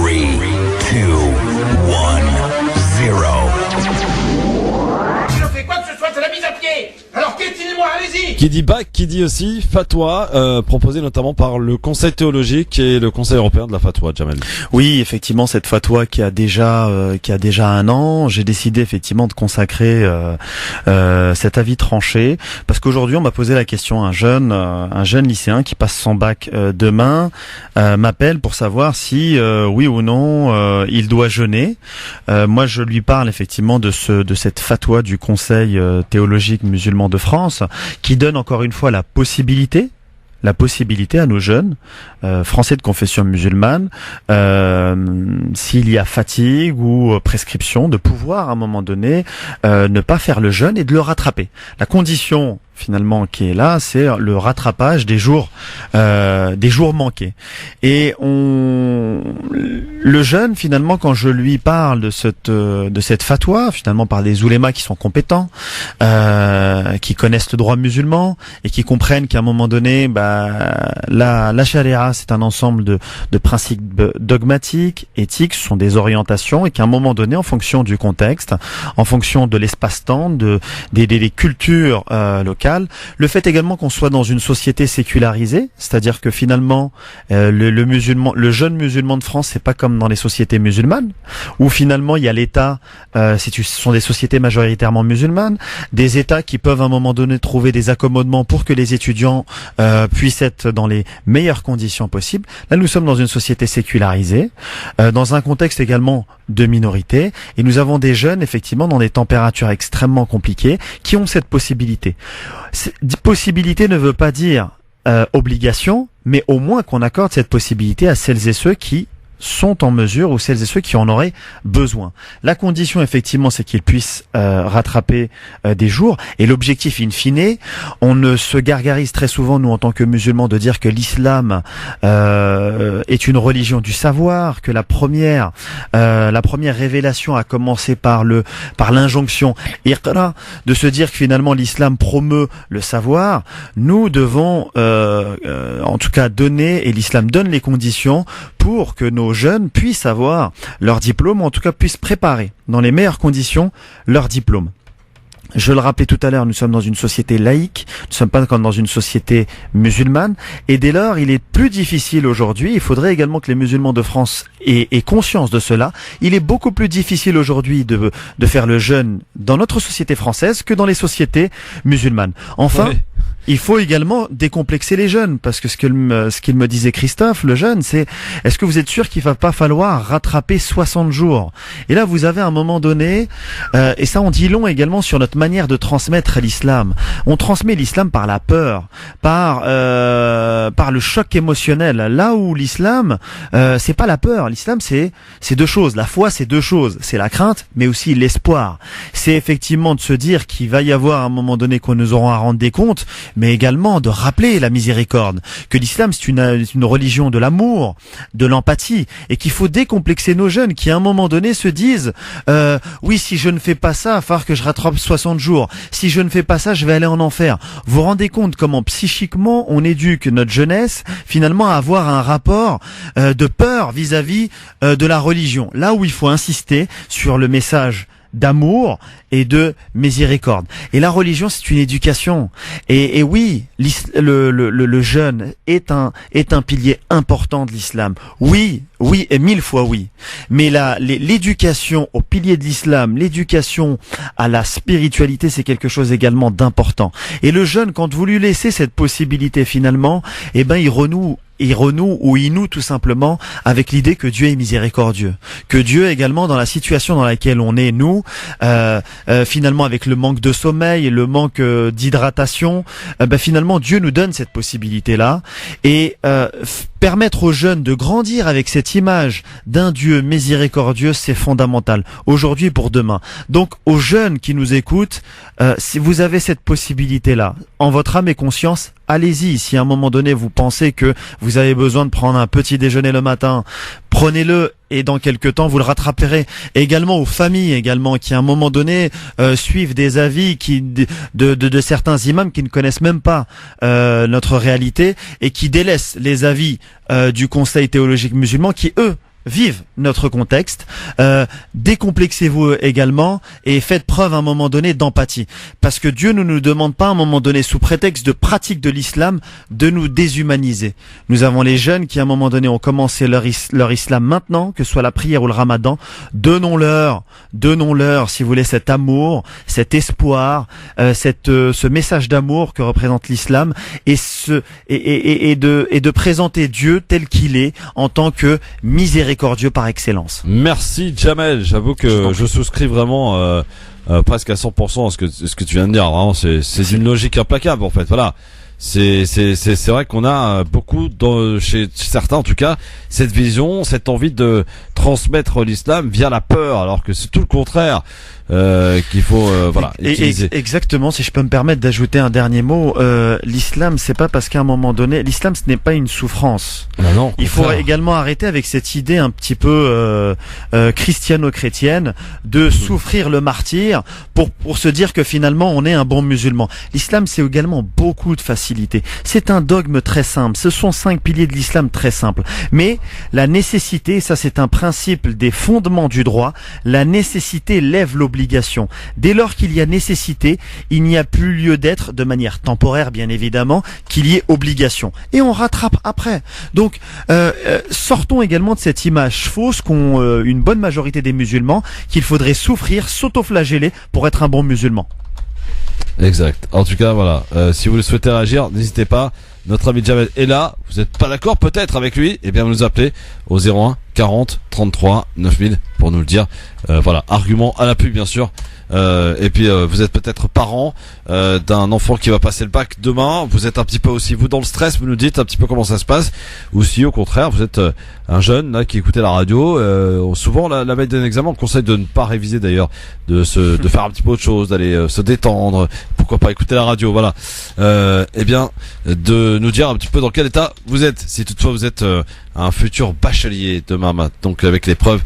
0. Je fais quoi que ce soit, c'est la mise à pied. Alors piétinez-moi, allez-y. Qui dit bac, qui dit aussi fatwa, proposé notamment par le Conseil théologique et le Conseil européen de la fatwa, Jamel. Oui, effectivement, cette fatwa qui a déjà un an, j'ai décidé effectivement de consacrer cet avis tranché, parce qu'aujourd'hui on m'a posé la question, un jeune lycéen qui passe son bac demain m'appelle pour savoir si oui ou non il doit jeûner. Moi je lui parle effectivement de cette fatwa du Conseil théologique musulman de France, qui donne encore une fois la possibilité à nos jeunes français de confession musulmane, s'il y a fatigue ou prescription, de pouvoir à un moment donné ne pas faire le jeûne et de le rattraper. La condition finalement qui est là, c'est le rattrapage des jours manqués. Et le jeune, finalement, quand je lui parle de cette fatwa, finalement par des oulémas qui sont compétents, qui connaissent le droit musulman et qui comprennent qu'à un moment donné, la charia, c'est un ensemble de principes dogmatiques, éthiques, ce sont des orientations, et qu'à un moment donné, en fonction du contexte, en fonction de l'espace-temps, des cultures locales, le fait également qu'on soit dans une société sécularisée, c'est-à-dire que finalement le jeune musulman de France, c'est pas comme dans les sociétés musulmanes où finalement il y a l'État, ce sont des sociétés majoritairement musulmanes, des États qui peuvent à un moment donné trouver des accommodements pour que les étudiants puissent être dans les meilleures conditions possibles. Là, nous sommes dans une société sécularisée, dans un contexte également de minorité, et nous avons des jeunes effectivement dans des températures extrêmement compliquées qui ont cette possibilité. Possibilité ne veut pas dire obligation, mais au moins qu'on accorde cette possibilité à celles et ceux qui sont en mesure, ou celles et ceux qui en auraient besoin. La condition, effectivement, c'est qu'ils puissent rattraper des jours. Et l'objectif, in fine, on ne se gargarise très souvent, nous, en tant que musulmans, de dire que l'islam est une religion du savoir, que la première révélation a commencé par l'injonction Iqra, de se dire que finalement l'islam promeut le savoir. Nous devons, en tout cas, donner, et l'islam donne les conditions pour que nos jeunes puissent avoir leur diplôme, ou en tout cas puissent préparer dans les meilleures conditions leur diplôme. Je le rappelais tout à l'heure, nous sommes dans une société laïque, nous ne sommes pas comme dans une société musulmane, et dès lors, il est plus difficile aujourd'hui, il faudrait également que les musulmans de France aient conscience de cela, il est beaucoup plus difficile aujourd'hui de faire le jeûne dans notre société française que dans les sociétés musulmanes. Enfin, oui. Il faut également décomplexer les jeunes, parce que ce qu'il me disait Christophe, le jeune, c'est est-ce que vous êtes sûr qu'il va pas falloir rattraper 60 jours? Et là, vous avez à un moment donné, et ça on dit long également sur notre manière de transmettre l'islam. On transmet l'islam par la peur, par le choc émotionnel. Là où l'islam, c'est pas la peur. L'islam, c'est deux choses. La foi, c'est deux choses. C'est la crainte, mais aussi l'espoir. C'est effectivement de se dire qu'il va y avoir à un moment donné qu'on nous aura à rendre des comptes, mais également de rappeler la miséricorde, que l'islam c'est une religion de l'amour, de l'empathie, et qu'il faut décomplexer nos jeunes qui à un moment donné se disent oui, si je ne fais pas ça, il va falloir que je rattrape 60 jours, si je ne fais pas ça, je vais aller en enfer. Vous vous rendez compte comment psychiquement on éduque notre jeunesse finalement à avoir un rapport de peur vis-à-vis de la religion, là où il faut insister sur le message d'amour et de miséricorde. Et la religion, c'est une éducation. Et oui, le jeûne est un pilier important de l'islam. Oui, et 1000 fois oui. Mais l'éducation au pilier de l'islam, l'éducation à la spiritualité, c'est quelque chose également d'important. Et le jeûne, quand vous lui laissez cette possibilité finalement, il renoue ou il noue tout simplement avec l'idée que Dieu est miséricordieux, que Dieu également dans la situation dans laquelle on est nous, finalement avec le manque de sommeil, le manque d'hydratation, finalement Dieu nous donne cette possibilité là, et permettre aux jeunes de grandir avec cette image d'un Dieu miséricordieux, c'est fondamental aujourd'hui pour demain. Donc aux jeunes qui nous écoutent, si vous avez cette possibilité là en votre âme et conscience, allez-y. Si à un moment donné vous pensez que vous avez besoin de prendre un petit déjeuner le matin, prenez-le et dans quelques temps vous le rattraperez. Et également aux familles également qui à un moment donné suivent des avis de certains imams qui ne connaissent même pas notre réalité et qui délaissent les avis du Conseil théologique musulman qui eux vivent notre contexte. Décomplexez-vous également et faites preuve à un moment donné d'empathie, parce que Dieu ne nous demande pas à un moment donné sous prétexte de pratique de l'islam de nous déshumaniser. Nous avons les jeunes qui à un moment donné ont commencé leur islam maintenant, que ce soit la prière ou le ramadan. Donnons-leur si vous voulez cet amour, cet espoir, ce message d'amour que représente l'islam, et de présenter Dieu tel qu'il est en tant que miséricordieux par excellence. Merci Jamel, j'avoue que je souscris vraiment presque à 100% à ce que tu viens de dire. Vraiment, c'est d'une logique implacable en fait. Voilà. C'est vrai qu'on a beaucoup chez certains en tout cas cette vision, cette envie de transmettre l'islam via la peur, alors que c'est tout le contraire qu'il faut utiliser. Exactement. Si je peux me permettre d'ajouter un dernier mot, l'islam, c'est pas parce qu'à un moment donné, l'islam, ce n'est pas une souffrance. Non, il faut également arrêter avec cette idée un petit peu christiano-chrétienne de souffrir le martyr pour se dire que finalement on est un bon musulman. L'islam, c'est également beaucoup de facilité. C'est un dogme très simple. Ce sont 5 piliers de l'islam très simples. Mais la nécessité, ça c'est un principe des fondements du droit, la nécessité lève l'obligation. Dès lors qu'il y a nécessité, il n'y a plus lieu d'être, de manière temporaire bien évidemment, qu'il y ait obligation. Et on rattrape après. Donc, sortons également de cette image fausse qu'ont une bonne majorité des musulmans, qu'il faudrait souffrir, s'autoflageller pour être un bon musulman. Exact. En tout cas, voilà. Si vous le souhaitez réagir, n'hésitez pas. Notre ami Jamel est là. Vous n'êtes pas d'accord peut-être avec lui? Eh bien, vous nous appelez au 01 40 33 9000 pour nous le dire. Voilà. Argument à l'appui, bien sûr. Et puis vous êtes peut-être parent d'un enfant qui va passer le bac demain, vous êtes un petit peu aussi vous dans le stress, vous nous dites un petit peu comment ça se passe, ou si au contraire vous êtes un jeune là qui écoutait la radio, souvent la veille d'un examen on conseille de ne pas réviser d'ailleurs, de faire un petit peu autre chose, d'aller se détendre, pourquoi pas écouter la radio, voilà. Eh bien de nous dire un petit peu dans quel état vous êtes, si toutefois vous êtes un futur bachelier demain, donc avec l'épreuve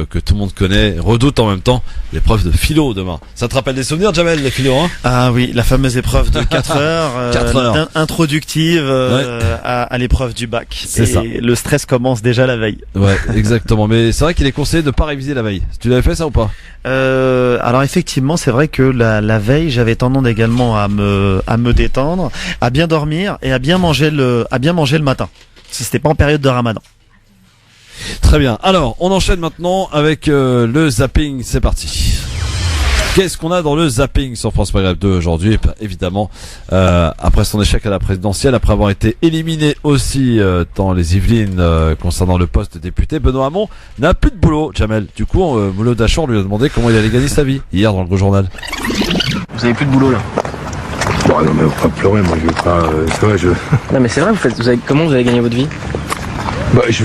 que tout le monde connaît, redoute en même temps, l'épreuve de philo demain. Ça te rappelle des souvenirs, Jamel, les philo, hein? Ah oui, la fameuse épreuve de 4 heures, 4 heures. Introductive à l'épreuve du bac. C'est ça. Le stress commence déjà la veille. Ouais, exactement. Mais c'est vrai qu'il est conseillé de pas réviser la veille. Tu l'avais fait ça ou pas? Alors effectivement, c'est vrai que la veille, j'avais tendance également à me détendre, à bien dormir et à bien manger le matin. Si c'était pas en période de Ramadan. Très bien. Alors, on enchaîne maintenant avec le zapping. C'est parti. Qu'est-ce qu'on a dans le zapping sur France Maghreb 2 aujourd'hui? Évidemment, après son échec à la présidentielle, après avoir été éliminé aussi dans les Yvelines concernant le poste de député, Benoît Hamon n'a plus de boulot, Jamel. Du coup, Moulot Dachor lui a demandé comment il allait gagner sa vie hier dans le Gros Journal. Vous avez plus de boulot là? Bon, non mais faut pas pleurer, moi je veux pas. Ça va, Non mais c'est vrai, comment vous allez gagner votre vie? Bah je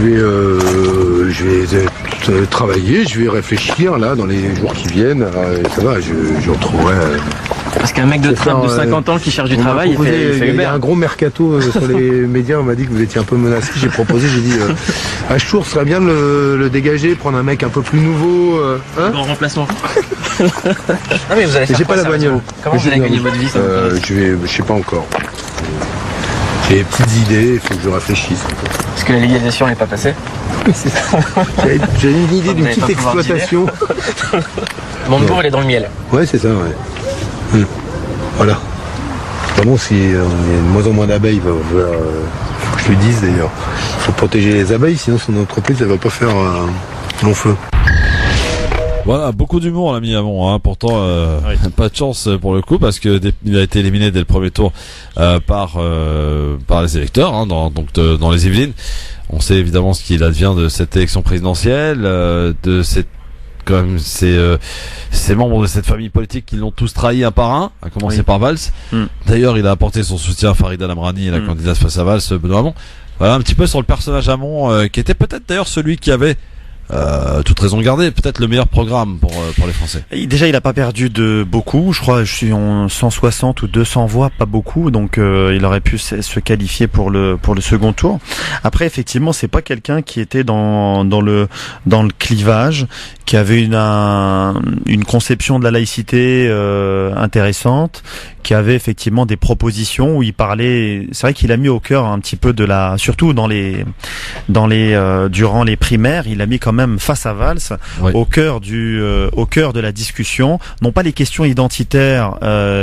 vais travailler, je vais réfléchir là dans les jours qui viennent. Ça va, je retrouverai. Parce qu'un mec de 50 ans qui cherche du travail, il fait Uber. Il y a un gros mercato sur les médias, on m'a dit que vous étiez un peu menacé. J'ai proposé, j'ai dit Achour serait bien de le dégager, prendre un mec un peu plus nouveau. En remplacement. Ah mais vous allez faire j'ai pas la bagnole. Comment vous allez gagner votre vie? Je sais pas encore. J'ai des petites idées, il faut que je réfléchisse. Parce que la légalisation n'est pas passée. J'ai une idée d'une petite exploitation. Montebourg, elle est dans le miel. Ouais, c'est ça, ouais. Voilà. Vraiment, si il y a de moins en moins d'abeilles, faut que je lui dise d'ailleurs. Il faut protéger les abeilles, sinon son entreprise, elle va pas faire long feu. Voilà, beaucoup d'humour l'ami Hamon, hein. Pourtant pas de chance pour le coup parce que il a été éliminé dès le premier tour par les électeurs, hein, dans les Yvelines. On sait évidemment ce qu'il advient de cette élection présidentielle, de ces membres de cette famille politique qui l'ont tous trahi un par un, à commencer par Valls. D'ailleurs, il a apporté son soutien à Farid El-Amrani, la candidate face à Valls, Benoît Hamon. Voilà un petit peu sur le personnage Hamon, qui était peut-être d'ailleurs celui qui avait toute raison de garder, peut-être le meilleur programme pour les Français. Déjà, il a pas perdu de beaucoup, je crois, je suis en 160 ou 200 voix, pas beaucoup, donc il aurait pu se qualifier pour le second tour. Après, effectivement, c'est pas quelqu'un qui était dans le clivage, qui avait une conception de la laïcité intéressante, qui avait effectivement des propositions où il parlait. C'est vrai qu'il a mis au cœur un petit peu surtout durant les primaires, il a mis quand même face à Valls, au cœur de la discussion, non pas les questions identitaires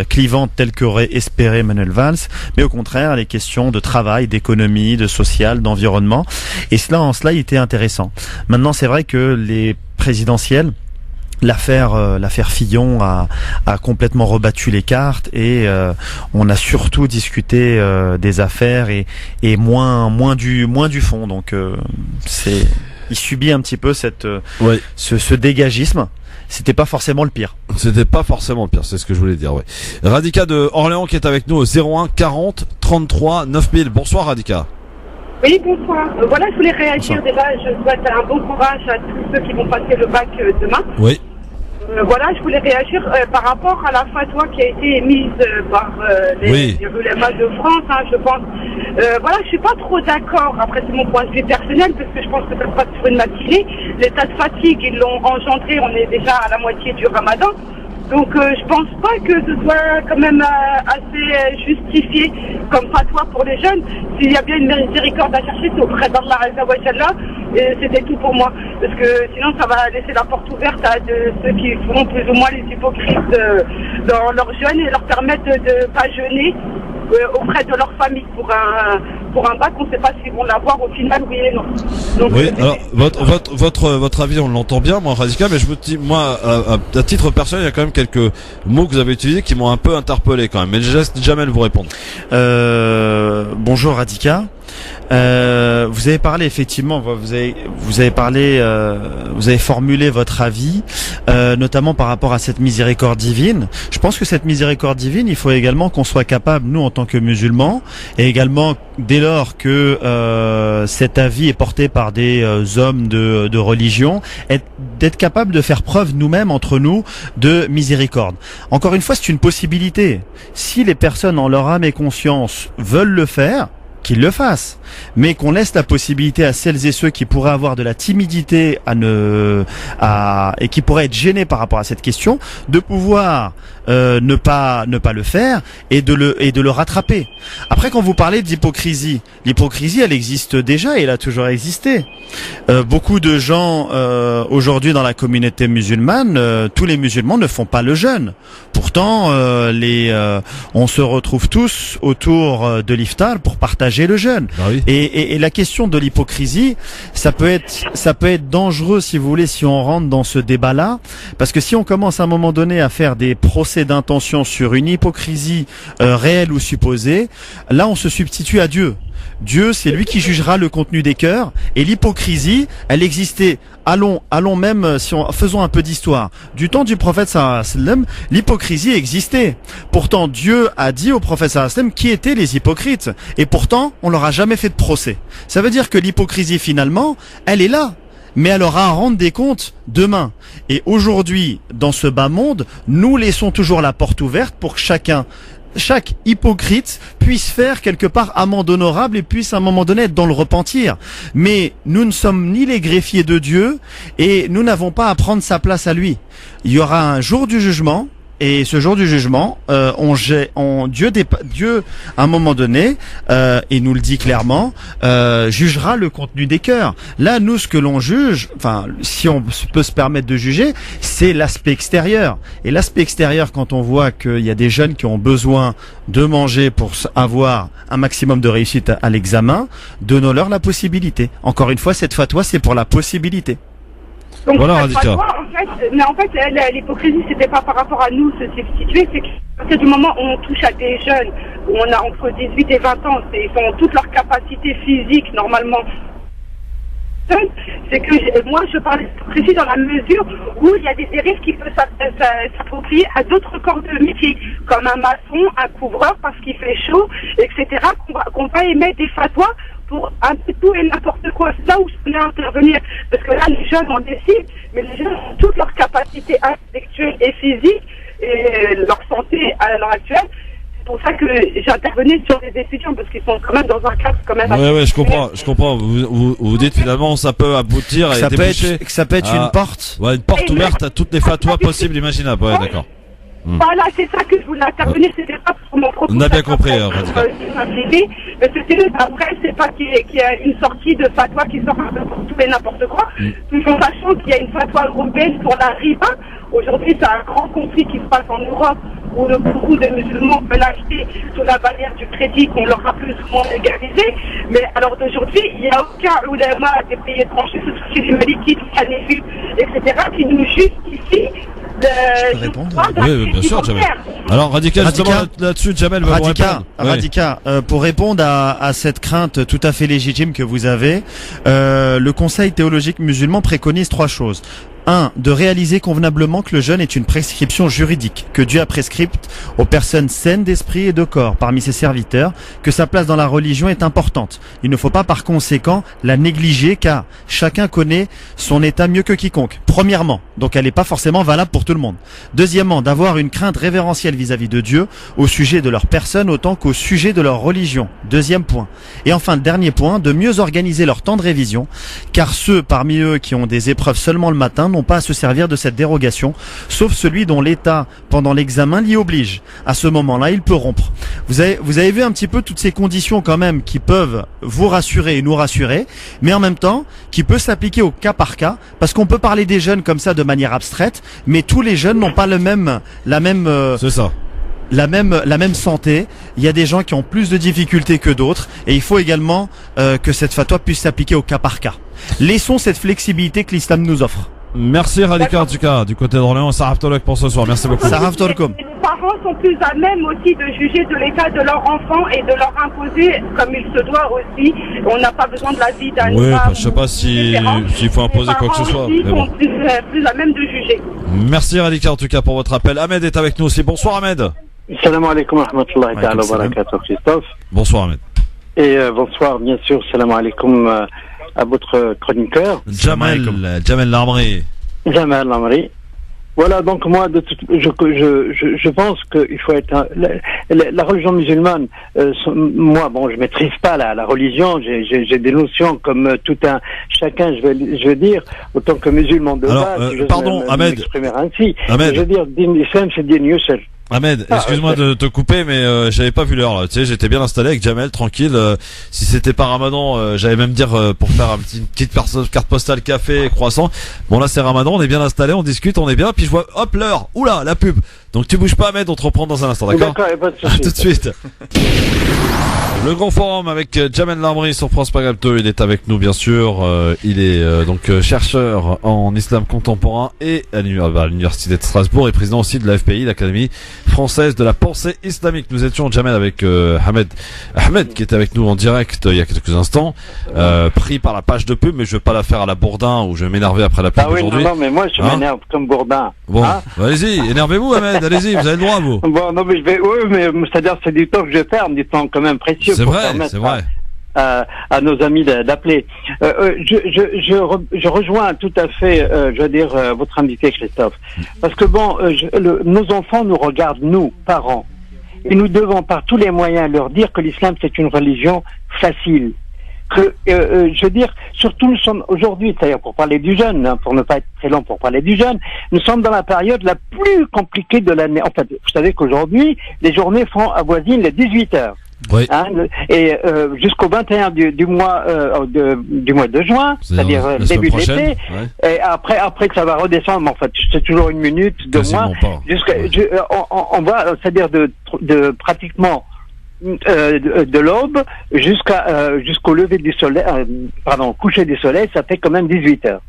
clivantes telles qu'aurait espéré Manuel Valls, mais au contraire les questions de travail, d'économie, de social, d'environnement. Et en cela, il était intéressant. Maintenant, c'est vrai que les présidentielles, l'affaire Fillon a complètement rebattu les cartes et on a surtout discuté des affaires et moins du fond. Donc il subit un petit peu ce dégagisme. C'était pas forcément le pire. C'était pas forcément le pire, c'est ce que je voulais dire, ouais. Radika de Orléans qui est avec nous au 01 40 33 9000. Bonsoir Radika. Oui, bonsoir. Voilà, je voulais réagir. Déjà, je souhaite un bon courage à tous ceux qui vont passer le bac demain. Oui. Voilà, je voulais réagir par rapport à la fatwa qui a été émise par les ulémas de France, hein, je pense. Voilà, je suis pas trop d'accord. Après, c'est mon point de vue personnel, parce que je pense que ça se passe sur une matinée. L'état de fatigue, ils l'ont engendré. On est déjà à la moitié du Ramadan. Donc, je pense pas que ce soit quand même assez justifié comme fatwa pour les jeunes. S'il y a bien une miséricorde à chercher, c'est auprès d'Allah Azza wa Jalla. Et c'était tout pour moi. Parce que sinon, ça va laisser la porte ouverte à ceux qui feront plus ou moins les hypocrites dans leur jeûne et leur permettre de pas jeûner auprès de leur famille pour un bac. On ne sait pas s'ils vont l'avoir au final, oui et non. Donc, oui, alors votre avis, on l'entend bien, moi, Radika, mais je me dis, moi, à titre personnel, il y a quand même quelques mots que vous avez utilisés qui m'ont un peu interpellé quand même. Mais je laisse Jamel vous répondre. Bonjour Radika. Vous avez parlé effectivement, vous avez formulé votre avis, notamment par rapport à cette miséricorde divine. Je pense que cette miséricorde divine, il faut également qu'on soit capable, nous en tant que musulmans, et également dès lors que cet avis est porté par des hommes de religion, d'être capable de faire preuve nous-mêmes entre nous de miséricorde. Encore une fois, c'est une possibilité. Si les personnes en leur âme et conscience veulent le faire, qu'ils le fassent, mais qu'on laisse la possibilité à celles et ceux qui pourraient avoir de la timidité et qui pourraient être gênés par rapport à cette question, de pouvoir ne pas le faire et de le rattraper. Après, quand vous parlez d'hypocrisie, l'hypocrisie, elle existe déjà et elle a toujours existé. Beaucoup de gens aujourd'hui dans la communauté musulmane, tous les musulmans ne font pas le jeûne. Pourtant, on se retrouve tous autour de l'iftar pour partager le jeûne. Ah oui. Et la question de l'hypocrisie, ça peut être dangereux, si vous voulez, si on rentre dans ce débat-là, parce que si on commence à un moment donné à faire des procès d'intention sur une hypocrisie réelle ou supposée, là on se substitue à Dieu. Dieu, c'est lui qui jugera le contenu des cœurs, et l'hypocrisie, elle existait. Allons même, faisons un peu d'histoire. Du temps du prophète sallallahu alayhi wa sallam, l'hypocrisie existait. Pourtant, Dieu a dit au prophète sallallahu alayhi wa sallam qui étaient les hypocrites. Et pourtant, on leur a jamais fait de procès. Ça veut dire que l'hypocrisie, finalement, elle est là. Mais elle aura à rendre des comptes demain. Et aujourd'hui, dans ce bas monde, nous laissons toujours la porte ouverte pour que chaque hypocrite puisse faire quelque part amende honorable et puisse à un moment donné être dans le repentir. Mais nous ne sommes ni les greffiers de Dieu et nous n'avons pas à prendre sa place à lui. Il y aura un jour du jugement. Et ce jour du jugement, Dieu, à un moment donné, et nous le dit clairement, jugera le contenu des cœurs. Là, nous, ce que l'on juge, enfin, si on peut se permettre de juger, c'est l'aspect extérieur. Et l'aspect extérieur, quand on voit qu'il y a des jeunes qui ont besoin de manger pour avoir un maximum de réussite à l'examen, donnons-leur la possibilité. Encore une fois, cette fatwa, c'est pour la possibilité. Donc, voilà, Radika. En fait, l'hypocrisie, c'était pas par rapport à nous se substituer, c'est que du moment où on touche à des jeunes, où on a entre 18 et 20 ans, ils ont toutes leurs capacités physiques, normalement. C'est que moi, je parle d'hypocrisie dans la mesure où il y a des dérives qui peuvent s'approprier à d'autres corps de métier, comme un maçon, un couvreur, parce qu'il fait chaud, etc., qu'on va émettre des fatwas pour un peu tout et n'importe quoi. C'est là où je voulais intervenir. Parce que là, les jeunes, on décide, mais les jeunes ont toutes leurs capacités intellectuelles et physiques, et leur santé à l'heure actuelle. C'est pour ça que j'intervenais sur les étudiants, parce qu'ils sont quand même dans un cadre quand même... Ouais, je comprends. Vous dites finalement, ça peut aboutir et déboucher... Ça peut être une porte. Ouais, une porte ouverte à toutes les fatwas possibles, imaginables. Ouais, d'accord. Voilà, c'est ça que je voulais intervenir, c'était pas pour mon propos. On a bien compris, Radika. Mais après, c'est pas qu'il y a une sortie de fatwa qui sort un peu pour tout et n'importe quoi. Tout en sachant qu'il y a une fatwa européenne pour la riba. Aujourd'hui, c'est un grand conflit qui se passe en Europe, où beaucoup de musulmans veulent acheter sous la barrière du crédit qu'on leur a plus ou moins légalisé. Mais alors d'aujourd'hui, il n'y a aucun ulama des pays étrangers, ce qui est liquide, Hanéfi, etc., qui nous justifie je peux répondre? Oui, bien sûr, Jamel. Alors, Radika, justement, là-dessus, Jamel va vous répondre. Radika, pour répondre à cette crainte tout à fait légitime que vous avez, le Conseil théologique musulman préconise 3 choses. 1. De réaliser convenablement que le jeûne est une prescription juridique, que Dieu a prescrite aux personnes saines d'esprit et de corps parmi ses serviteurs, que sa place dans la religion est importante. Il ne faut pas par conséquent la négliger car chacun connaît son état mieux que quiconque. Premièrement, donc elle n'est pas forcément valable pour tout le monde. Deuxièmement, d'avoir une crainte révérentielle vis-à-vis de Dieu au sujet de leur personne autant qu'au sujet de leur religion. Deuxième point. Et enfin, dernier point, de mieux organiser leur temps de révision, car ceux parmi eux qui ont des épreuves seulement le matin n'ont pas à se servir de cette dérogation, sauf celui dont l'État, pendant l'examen, l'y oblige. À ce moment-là, il peut rompre. Vous avez vu un petit peu toutes ces conditions quand même qui peuvent vous rassurer et nous rassurer, mais en même temps, qui peut s'appliquer au cas par cas, parce qu'on peut parler des jeunes comme ça de manière abstraite, mais tous les jeunes n'ont pas la même santé. Il y a des gens qui ont plus de difficultés que d'autres et il faut également que cette fatwa puisse s'appliquer au cas par cas. Laissons cette flexibilité que l'islam nous offre. Merci Radika en tout cas du côté d'Orléans. Sarah Tolok pour ce soir. Merci beaucoup. Les parents sont plus à même aussi de juger de l'état de leur enfant et de leur imposer comme il se doit aussi. On n'a pas besoin de la vie d'un Oui, imam. je sais pas s'il faut imposer quoi que ce soit. Ils Mais bon. sont plus à même de juger. Merci Radika en tout cas pour votre appel. Ahmed est avec nous aussi. Bonsoir Ahmed. Salam alaikum wa rahmatullahi ta'ala wa barakatuh Christophe. Bonsoir Ahmed. Et bonsoir bien sûr, salam alaikum à votre chroniqueur. Jamal Lamri. Jamal Lamri. Voilà, donc moi, je pense qu'il faut être la religion musulmane. Moi, bon, je maîtrise pas la religion. J'ai des notions comme tout un chacun. Je veux dire, autant que musulman de base. Pardon, Ahmed. M'exprimer ainsi. Ahmed. Je veux dire, din l'islam, c'est din yusr. Ahmed, excuse-moi de te couper, mais j'avais pas vu l'heure là. Tu sais, j'étais bien installé avec Jamel, tranquille. Si c'était pas Ramadan, j'allais même dire pour faire une petite carte postale, café, croissant. Bon là c'est Ramadan, on est bien installé, on discute, on est bien. Puis je vois, hop l'heure, oula la pub. Donc tu bouges pas Ahmed, on te reprend dans un instant, d'accord? D'accord, pas de À souci. tout de suite. Le grand forum avec Jamel Lamri sur France Maghreb 2, il est avec nous bien sûr. Il est donc chercheur en islam contemporain et à l'université de Strasbourg et président aussi de la FPI, l'Académie française de la pensée islamique. Nous étions Jamel avec Ahmed qui était avec nous en direct il y a quelques instants, pris par la page de pub, mais je vais pas la faire à la Bourdin où je vais m'énerver après la pub Ah oui, aujourd'hui. non, mais moi je m'énerve comme Bourdin. Bon, Hein allez-y, énervez-vous Ahmed, allez-y, vous avez le droit vous. Bon, non, mais oui, mais c'est-à-dire c'est du temps que je perds, du temps quand même précieux. C'est pour vrai, permettre c'est vrai. à nos amis d'appeler. Je rejoins tout à fait, je veux dire, votre invité Christophe, parce que bon, nos enfants nous regardent, nous, parents, et nous devons par tous les moyens leur dire que l'islam c'est une religion facile. Que, je veux dire, surtout nous sommes aujourd'hui, c'est-à-dire pour parler du jeûne, hein, pour ne pas être très long pour parler du jeûne, nous sommes dans la période la plus compliquée de l'année. En fait, vous savez qu'aujourd'hui, les journées avoisinent les 18 heures. Oui. Hein, et jusqu'au 21 du mois de juin, c'est-à-dire début de l'été. Ouais. Et après ça va redescendre. Mais en fait, c'est toujours 1 minute, 2 mois. On va, c'est-à-dire de pratiquement de l'aube jusqu'au lever du soleil, coucher du soleil, ça fait quand même 18 heures.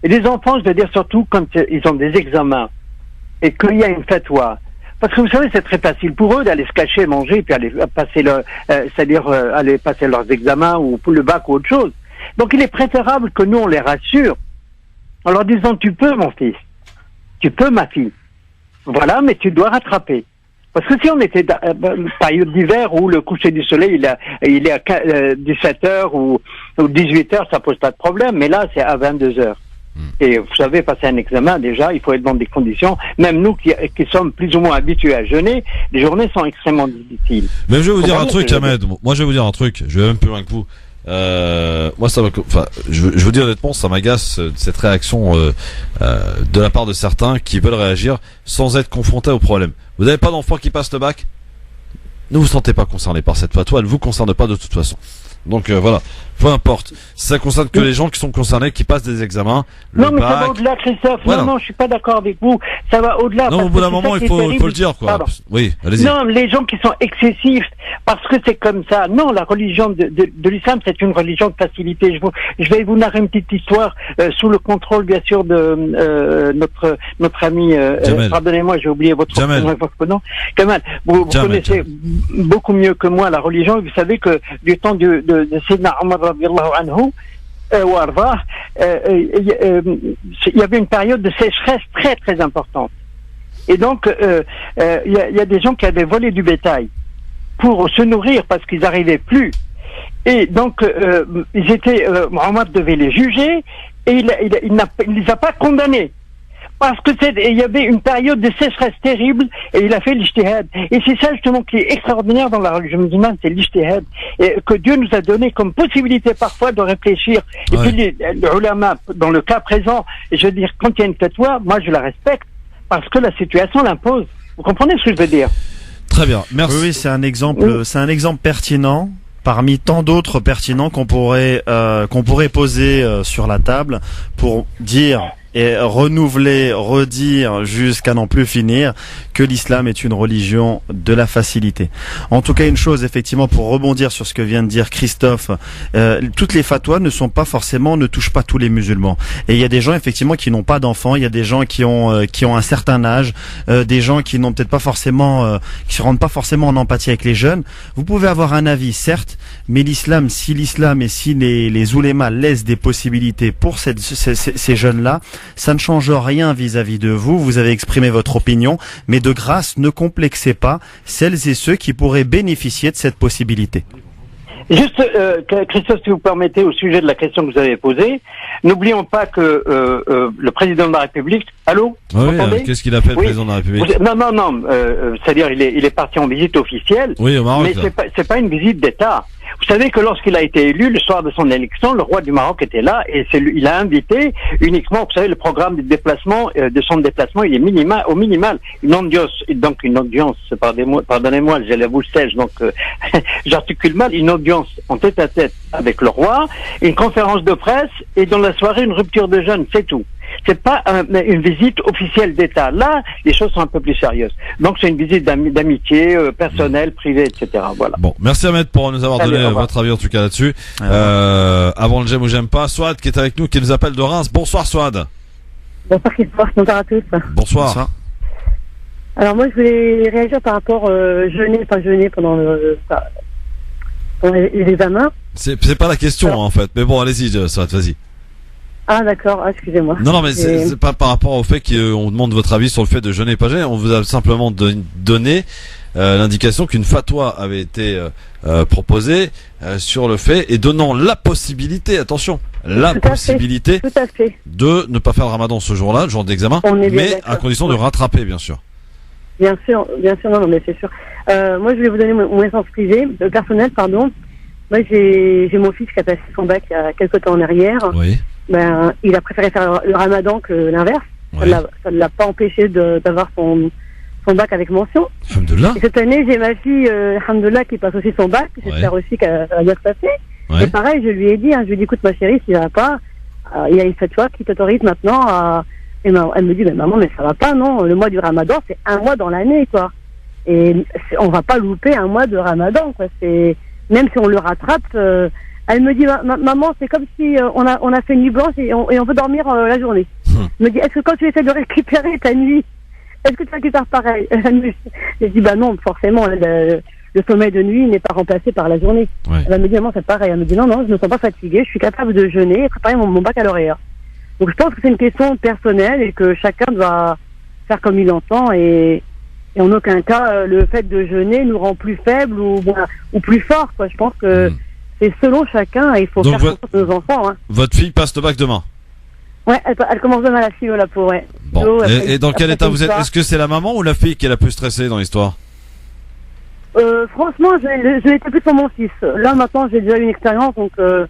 Et les enfants, je veux dire surtout quand ils ont des examens et qu'il y a une fatwa. Parce que vous savez, c'est très facile pour eux d'aller se cacher, manger, puis aller passer aller passer leurs examens ou pour le bac ou autre chose. Donc il est préférable que nous on les rassure en leur disant tu peux mon fils, tu peux ma fille. Voilà, mais tu dois rattraper. Parce que si on était dans une période d'hiver où le coucher du soleil il est à 17 heures ou 18 heures, ça pose pas de problème, mais là c'est à 22 heures. Et vous savez, passer un examen, déjà, il faut être dans des conditions, même nous qui sommes plus ou moins habitués à jeûner, les journées sont extrêmement difficiles. Mais je vais vous dire un truc, Ahmed. Moi, je vais vous dire un truc. Je vais même plus loin que vous. Moi, je vous dis honnêtement, ça m'agace cette réaction de la part de certains qui veulent réagir sans être confrontés au problème. Vous n'avez pas d'enfant qui passe le bac? Ne vous sentez pas concerné par cette fatwa, elle vous concerne pas de toute façon. Donc voilà, peu importe. Ça concerne que les gens qui sont concernés, qui passent des examens. Non, mais ça va au-delà, Christophe. Voilà. Non, je suis pas d'accord avec vous. Ça va au-delà. Non, au bout d'un moment, il faut le dire, quoi. Pardon. Oui, allez-y. Non, les gens qui sont excessifs, parce que c'est comme ça. Non, la religion de l'islam, c'est une religion de facilité. Je vais vous narrer une petite histoire sous le contrôle, bien sûr, de notre ami. Pardonnez-moi, j'ai oublié votre nom. Kamal, vous connaissez beaucoup mieux que moi la religion. Vous savez que du temps de Sayyidina Omar radiyallahu anhu, Warda, il y avait une période de sécheresse très très importante. Et donc, il y a des gens qui avaient volé du bétail pour se nourrir parce qu'ils n'arrivaient plus. Et donc, Mohamed devait les juger et il ne les a pas condamnés. Parce que il y avait une période de sécheresse terrible et il a fait l'ijtihad. Et c'est ça justement qui est extraordinaire dans la religion musulmane, c'est l'ijtihad. Et que Dieu nous a donné comme possibilité parfois de réfléchir. Et puis les ulama, dans le cas présent, je veux dire, quand il y a une fatwa, moi je la respecte parce que la situation l'impose. Vous comprenez ce que je veux dire? Très bien, merci. Oui, c'est un exemple pertinent. Parmi tant d'autres pertinents qu'on pourrait poser sur la table pour dire et renouveler, redire jusqu'à n'en plus finir que l'islam est une religion de la facilité. En tout cas, une chose, effectivement, pour rebondir sur ce que vient de dire Christophe, toutes les fatwas ne touchent pas tous les musulmans. Et il y a des gens, effectivement, qui n'ont pas d'enfants, il y a des gens qui ont un certain âge, des gens qui n'ont peut-être pas forcément, qui se rendent pas forcément en empathie avec les jeunes. Vous pouvez avoir un avis, certes, mais l'islam et si les oulémas laissent des possibilités pour ces jeunes-là, ça ne change rien vis-à-vis de vous. Vous avez exprimé votre opinion, mais de grâce, ne complexez pas celles et ceux qui pourraient bénéficier de cette possibilité. Juste, Christophe, si vous permettez, au sujet de la question que vous avez posée, n'oublions pas que le président de la République... Allô? Oui, qu'est-ce qu'il a fait, le président de la République? Non, c'est-à-dire il est parti en visite officielle, oui, au Maroc, mais c'est pas une visite d'État. Vous savez que lorsqu'il a été élu, le soir de son élection, le roi du Maroc était là et il a invité uniquement, vous savez, le programme de déplacement, de son déplacement, il est au minimal. Une audience, pardonnez-moi, j'ai la bouche sèche, donc j'articule mal, une audience en tête-à-tête avec le roi, une conférence de presse et dans la soirée une rupture de jeûne, c'est tout. C'est pas une visite officielle d'État. Là, les choses sont un peu plus sérieuses. Donc, c'est une visite d'amitié personnelle, privée, etc. Voilà. Bon, merci Ahmed pour nous avoir donné votre avis en tout cas là-dessus. Avant le j'aime ou j'aime pas, Swad qui est avec nous, qui nous appelle de Reims. Bonsoir Swad. Bonsoir Christophe, bonsoir à tous. Bonsoir. Alors moi, je voulais réagir par rapport jeûner, pas jeûner pendant les examens. C'est pas la question en fait, mais bon, allez-y Swad, vas-y. Ah d'accord, excusez-moi. Non, mais c'est pas par rapport au fait qu'on demande votre avis sur le fait de jeûner et pas jeûner. On vous a simplement donné l'indication qu'une fatwa avait été proposée sur le fait et donnant la possibilité, attention, possibilité de ne pas faire le ramadan ce jour-là, le jour d'examen, mais à condition de rattraper, bien sûr. Bien sûr, non, mais c'est sûr. Moi, je vais vous donner mon essence privée, personnelle, pardon. Moi, j'ai mon fils qui a passé son bac il y a quelques temps en arrière. Oui. Il a préféré faire le ramadan que l'inverse. Ouais. Ça ne l'a pas empêché d'avoir son bac avec mention. Alhamdoulilah. Et cette année, j'ai ma fille, alhamdoulilah, qui passe aussi son bac. J'espère aussi qu'elle va bien se passer. Ouais. Et pareil, je lui ai dit, écoute ma chérie, si ça va pas, il y a une fatwa qui t'autorise maintenant à... Et elle me dit, mais maman, mais ça va pas, non. Le mois du ramadan, c'est un mois dans l'année, quoi. Et on va pas louper un mois de ramadan, quoi. Même si on le rattrape... Elle me dit, maman, c'est comme si on a fait une nuit blanche et on veut dormir la journée. Elle me dit, est-ce que quand tu essaies de récupérer ta nuit, est-ce que tu récupères pareil? Je dis, non, forcément, le sommeil de nuit n'est pas remplacé par la journée. Ouais. Elle me dit, maman, c'est pareil. Elle me dit, non, je ne me sens pas fatiguée, je suis capable de jeûner et préparer mon baccalauréat. Donc je pense que c'est une question personnelle et que chacun doit faire comme il entend et en aucun cas, le fait de jeûner nous rend plus faibles ou plus forts, quoi. Je pense que c'est selon chacun et il faut faire confiance à nos enfants. Hein. Votre fille passe le bac demain? Ouais, elle commence demain la fille, la pauvre, ouais. Bon. Et dans quel état vous êtes? Est-ce que c'est la maman ou la fille qui est la plus stressée dans l'histoire? Franchement, je l'étais plus sur mon fils. Là, maintenant, j'ai déjà une expérience, donc je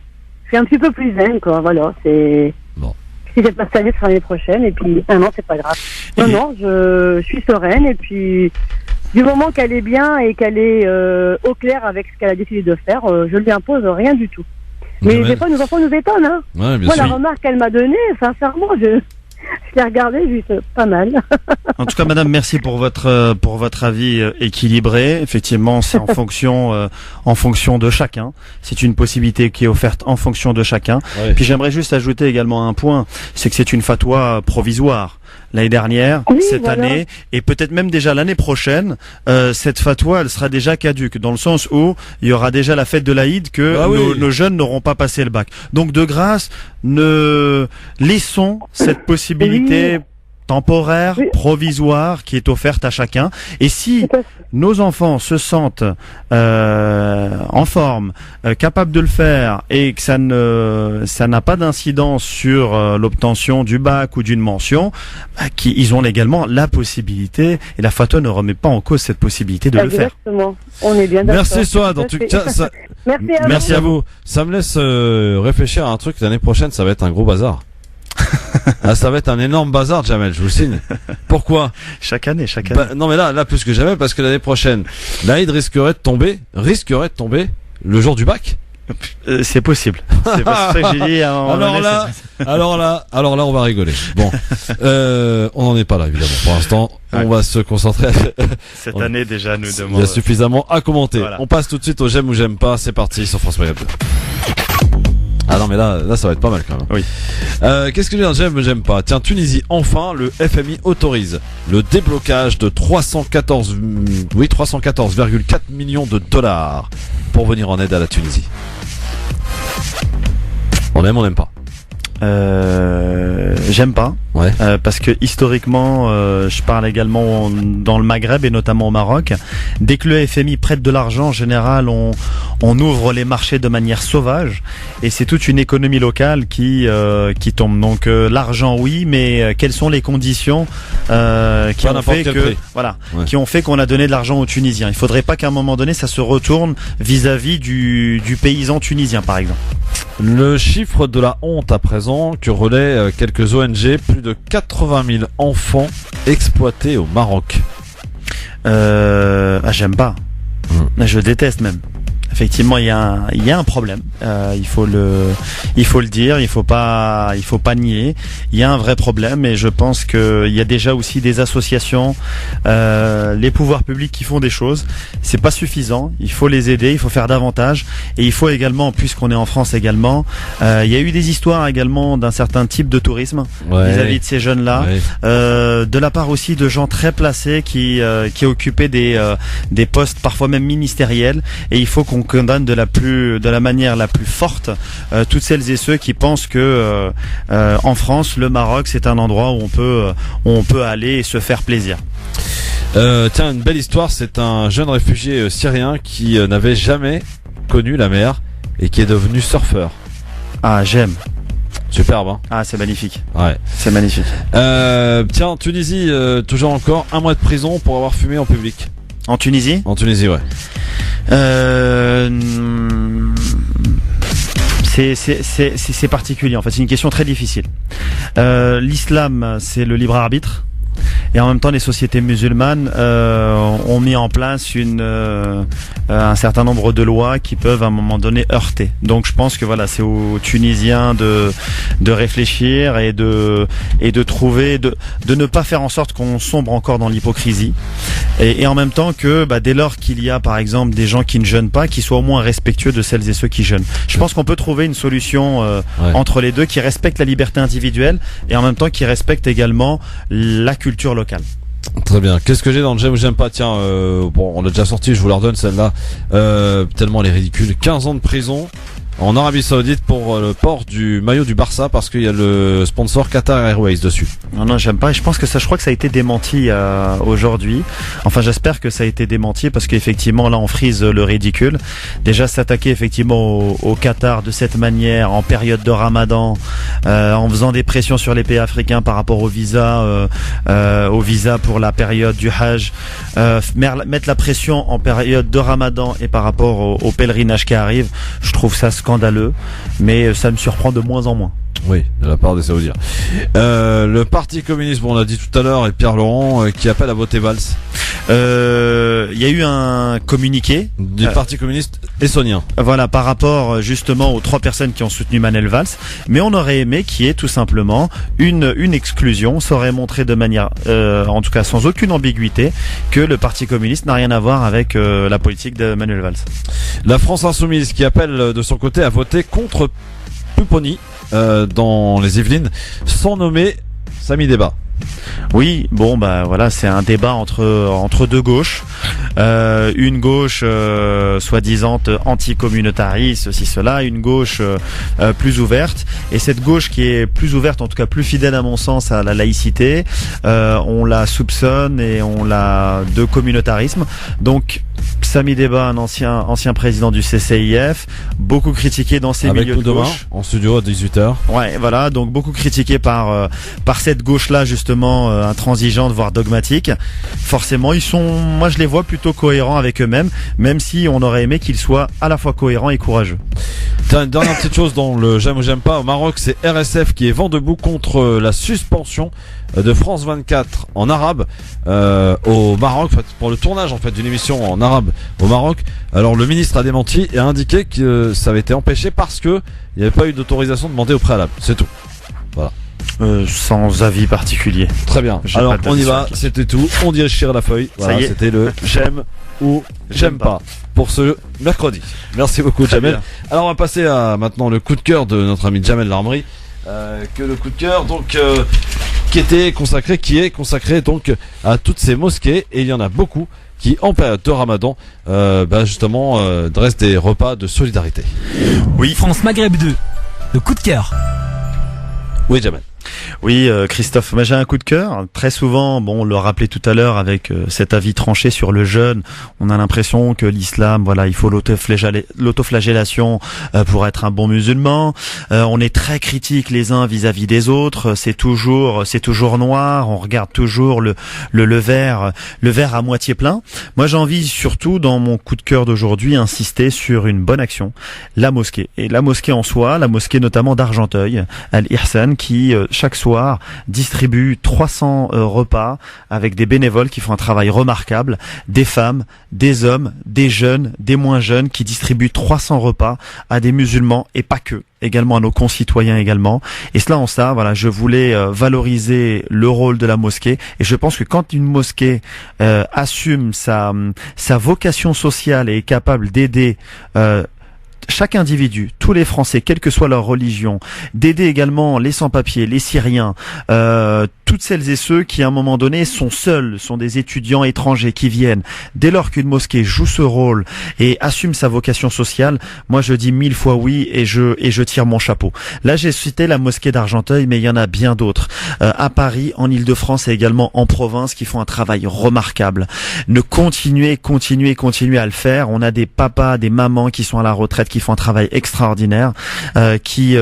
suis un petit peu plus zen, quoi. Voilà, c'est... Bon. Si c'est pas cette année, ce sera l'année prochaine, et puis un an, c'est pas grave. Non, je suis sereine, et puis... Du moment qu'elle est bien et qu'elle est au clair avec ce qu'elle a décidé de faire, je lui impose rien du tout. Mais des fois, nos enfants nous étonnent. Hein. Ouais, moi, la remarque qu'elle m'a donnée, sincèrement, je l'ai regardée juste pas mal. En tout cas, madame, merci pour votre avis équilibré. Effectivement, c'est en fonction de chacun. C'est une possibilité qui est offerte en fonction de chacun. Ouais. Puis j'aimerais juste ajouter également un point, c'est que c'est une fatwa provisoire. l'année dernière, cette année, et peut-être même déjà l'année prochaine, cette fatwa, elle sera déjà caduque, dans le sens où il y aura déjà la fête de l'Aïd que nos jeunes n'auront pas passé le bac. Donc de grâce, ne laissons cette possibilité temporaire, provisoire, qui est offerte à chacun. Et si nos enfants se sentent en forme, capables de le faire, et que ça n'a pas d'incidence sur l'obtention du bac ou d'une mention, ils ont également la possibilité, et la fatwa ne remet pas en cause cette possibilité de le faire. Exactement. On est bien d'accord. Merci Souad, en tout cas. Merci à vous. Ça me laisse réfléchir à un truc. L'année prochaine, ça va être un gros bazar. Ça va être un énorme bazar, Jamel, je vous signe. Pourquoi? Chaque année. Non mais là plus que jamais, parce que l'année prochaine, l'Aïd risquerait de tomber le jour du bac. C'est possible. C'est pas ça que j'ai dit. Alors là, on va rigoler. Bon, on n'en est pas là évidemment. Pour l'instant, on va se concentrer. Cette année déjà nous demande. Il y a suffisamment à commenter. Voilà. On passe tout de suite au j'aime ou j'aime pas. C'est parti sur France Maghreb. Ah non mais là ça va être pas mal quand même. Oui. Qu'est-ce que je veux dire, j'aime ou j'aime pas? Tiens, Tunisie, enfin le FMI autorise le déblocage de 314,4 millions de dollars pour venir en aide à la Tunisie. On aime, on n'aime pas? J'aime pas. Ouais. Parce que historiquement, je parle également dans le Maghreb et notamment au Maroc. Dès que le FMI prête de l'argent, en général, on ouvre les marchés de manière sauvage, et c'est toute une économie locale qui tombe. Donc l'argent, oui, mais quelles sont les conditions qui ont fait qu'on a donné de l'argent aux Tunisiens? Il faudrait pas qu'à un moment donné, ça se retourne vis-à-vis du paysan tunisien, par exemple. Le chiffre de la honte à présent que relaient quelques ONG, plus de 80 000 enfants exploités au Maroc. J'aime pas. Je déteste même. Effectivement, il y a un problème. Il faut le dire. Il faut pas nier. Il y a un vrai problème, et je pense qu'il y a déjà aussi des associations, les pouvoirs publics qui font des choses. C'est pas suffisant. Il faut les aider. Il faut faire davantage. Et il faut également, puisqu'on est en France également, il y a eu des histoires également d'un certain type de tourisme vis-à-vis de ces jeunes-là, de la part aussi de gens très placés qui occupaient des postes parfois même ministériels. Et il faut qu'on condamne de la manière la plus forte toutes celles et ceux qui pensent que en France, le Maroc, c'est un endroit où on peut aller et se faire plaisir. Tiens, une belle histoire, c'est un jeune réfugié syrien qui n'avait jamais connu la mer et qui est devenu surfeur. Ah, j'aime. Superbe, hein. Ah, c'est magnifique. Ouais. C'est magnifique. Tiens, Tunisie, toujours encore 1 mois de prison pour avoir fumé en public. En Tunisie? En Tunisie, ouais. C'est particulier. En fait, c'est une question très difficile. L'islam, c'est le libre arbitre. Et en même temps, les sociétés musulmanes ont mis en place un certain nombre de lois qui peuvent à un moment donné heurter. Donc je pense que voilà, c'est aux Tunisiens de réfléchir et de trouver, de ne pas faire en sorte qu'on sombre encore dans l'hypocrisie. Et en même temps que dès lors qu'il y a par exemple des gens qui ne jeûnent pas, qu'ils soient au moins respectueux de celles et ceux qui jeûnent. Je pense qu'on peut trouver une solution entre les deux, qui respecte la liberté individuelle et en même temps qui respecte également la culture locale. Très bien. Qu'est-ce que j'ai dans le j'aime ou j'aime pas? Tiens, bon, on l'a déjà sorti, je vous la redonne celle-là. Tellement elle est ridicule. 15 ans de prison en Arabie Saoudite pour le port du maillot du Barça, parce qu'il y a le sponsor Qatar Airways dessus. Non, j'aime pas. Et je pense que je crois que ça a été démenti aujourd'hui. Enfin, j'espère que ça a été démenti, parce qu'effectivement là on frise le ridicule. Déjà s'attaquer effectivement au Qatar de cette manière en période de Ramadan, en faisant des pressions sur les pays africains par rapport au visa pour la période du Hajj, mettre la pression en période de Ramadan et par rapport au pèlerinage qui arrive, je trouve ça scandaleux, mais ça me surprend de moins en moins. Oui, de la part des Saoudiens. Le Parti communiste, bon, on l'a dit tout à l'heure, et Pierre Laurent qui appelle à voter Valls. Il y a eu un communiqué du Parti communiste estonien. Voilà, par rapport justement aux 3 personnes qui ont soutenu Manuel Valls, mais on aurait aimé qu'il y ait tout simplement une exclusion. Ça aurait montré de manière, en tout cas sans aucune ambiguïté, que le Parti communiste n'a rien à voir avec la politique de Manuel Valls. La France insoumise qui appelle de son côté à voter contre Pupponi dans les Yvelines, sans nommer Sami Débat. Oui, bon bah voilà, c'est un débat entre deux gauches. Une gauche soi-disant anti-communautariste, ceci, cela, une gauche plus ouverte. Et cette gauche qui est plus ouverte, en tout cas plus fidèle à mon sens à la laïcité, on la soupçonne et on la de communautarisme. Donc Sami Deba, un ancien président du CCIF, beaucoup critiqué dans ces milieux de gauche. En studio à 18h. Ouais, voilà, donc beaucoup critiqué par cette gauche-là justement intransigeante, voire dogmatique. Forcément, moi je les vois plutôt cohérents avec eux-mêmes, même si on aurait aimé qu'ils soient à la fois cohérents et courageux. T'as une dernière petite chose dans le j'aime ou j'aime pas. Au Maroc, c'est RSF qui est vent debout contre la suspension de France 24 en arabe au Maroc, pour le tournage en fait d'une émission en arabe au Maroc. Alors le ministre a démenti et a indiqué que ça avait été empêché parce que il n'y avait pas eu d'autorisation demandée au préalable. C'est tout. Voilà. Sans avis particulier. Très bien. Alors on y va, c'était tout. On déchire la feuille. Voilà, c'était le j'aime ou j'aime pas pour ce mercredi. Merci beaucoup Jamel. Alors on va passer à maintenant le coup de cœur de notre ami Jamel Larmery. Que le coup de cœur donc qui est consacré donc à toutes ces mosquées, et il y en a beaucoup qui en période de Ramadan justement dressent des repas de solidarité. Oui. France Maghreb 2, le coup de cœur. Oui Jamel. Oui, Christophe, moi j'ai un coup de cœur. Très souvent, on le rappelait tout à l'heure avec cet avis tranché sur le jeûne, on a l'impression que l'islam, voilà, il faut l'autoflagellation pour être un bon musulman. On est très critique les uns vis-à-vis des autres. C'est toujours noir. On regarde toujours le verre à moitié plein. Moi, j'ai envie surtout dans mon coup de cœur d'aujourd'hui insister sur une bonne action, la mosquée. Et la mosquée en soi, la mosquée notamment d'Argenteuil, Al-Ihsan, qui chaque soir distribue 300 repas avec des bénévoles qui font un travail remarquable, des femmes, des hommes, des jeunes, des moins jeunes, qui distribuent 300 repas à des musulmans et pas que, également à nos concitoyens également. Et cela en ça, voilà, je voulais valoriser le rôle de la mosquée, et je pense que quand une mosquée assume sa vocation sociale et est capable d'aider chaque individu, tous les Français, quelle que soit leur religion, d'aider également les sans-papiers, les Syriens, toutes celles et ceux qui à un moment donné sont seuls, sont des étudiants étrangers qui viennent. Dès lors qu'une mosquée joue ce rôle et assume sa vocation sociale, moi je dis 1000 fois oui et je tire mon chapeau. Là j'ai cité la mosquée d'Argenteuil, mais il y en a bien d'autres. À Paris, en Île-de-France et également en province, qui font un travail remarquable. Continuez à le faire. On a des papas, des mamans qui sont à la retraite, qui font un travail extraordinaire, qui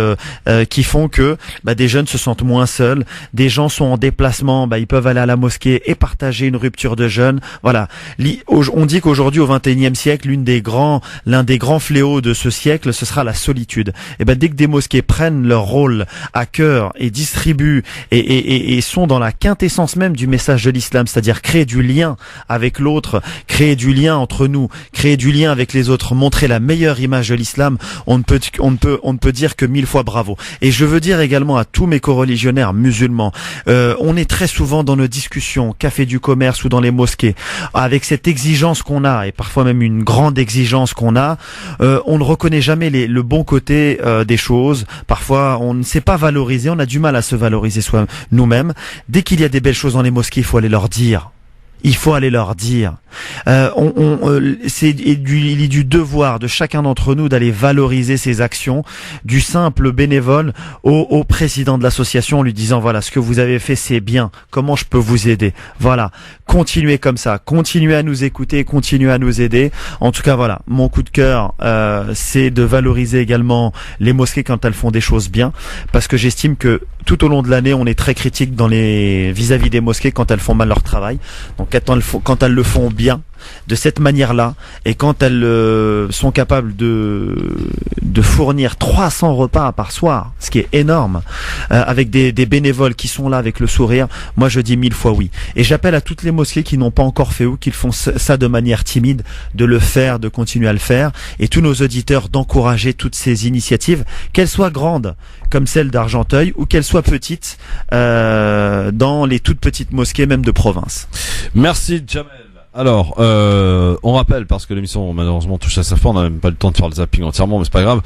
font que des jeunes se sentent moins seuls, des gens sont en déplacement, ils peuvent aller à la mosquée et partager une rupture de jeûne. Voilà. On dit qu'aujourd'hui, au XXIe siècle, l'un des grands fléaux de ce siècle, ce sera la solitude. Et dès que des mosquées prennent leur rôle à cœur et distribuent et sont dans la quintessence même du message de l'islam, c'est-à-dire créer du lien avec l'autre, créer du lien entre nous, créer du lien avec les autres, montrer la meilleure image de l'islam, on ne peut dire que 1000 fois bravo. Et je veux dire également à tous mes coreligionnaires musulmans, on est très souvent dans nos discussions, café du commerce ou dans les mosquées, avec cette exigence qu'on a, et parfois même une grande exigence qu'on a, on ne reconnaît jamais le bon côté des choses. Parfois, on ne sait pas valoriser, on a du mal à se valoriser nous-mêmes. Dès qu'il y a des belles choses dans les mosquées, il faut aller leur dire. Il faut aller leur dire. Il est du devoir de chacun d'entre nous d'aller valoriser ces actions, du simple bénévole au président de l'association, en lui disant voilà, ce que vous avez fait c'est bien, comment je peux vous aider. Voilà, continuez comme ça, continuez à nous écouter, continuez à nous aider. En tout cas voilà, mon coup de cœur c'est de valoriser également les mosquées quand elles font des choses bien, parce que j'estime que tout au long de l'année on est très critique vis-à-vis des mosquées quand elles font mal leur travail. Donc quand elles le font bien, de cette manière-là, et quand elles sont capables de fournir 300 repas par soir, ce qui est énorme, avec des bénévoles qui sont là avec le sourire, moi je dis 1000 fois oui. Et j'appelle à toutes les mosquées qui n'ont pas encore fait ou qui font ça de manière timide, de le faire, de continuer à le faire, et tous nos auditeurs d'encourager toutes ces initiatives, qu'elles soient grandes comme celle d'Argenteuil ou qu'elles soient petites dans les toutes petites mosquées même de province. Merci Jamel. Alors, on rappelle, parce que l'émission malheureusement touche à sa fin, on n'a même pas le temps de faire le zapping entièrement, mais c'est pas grave.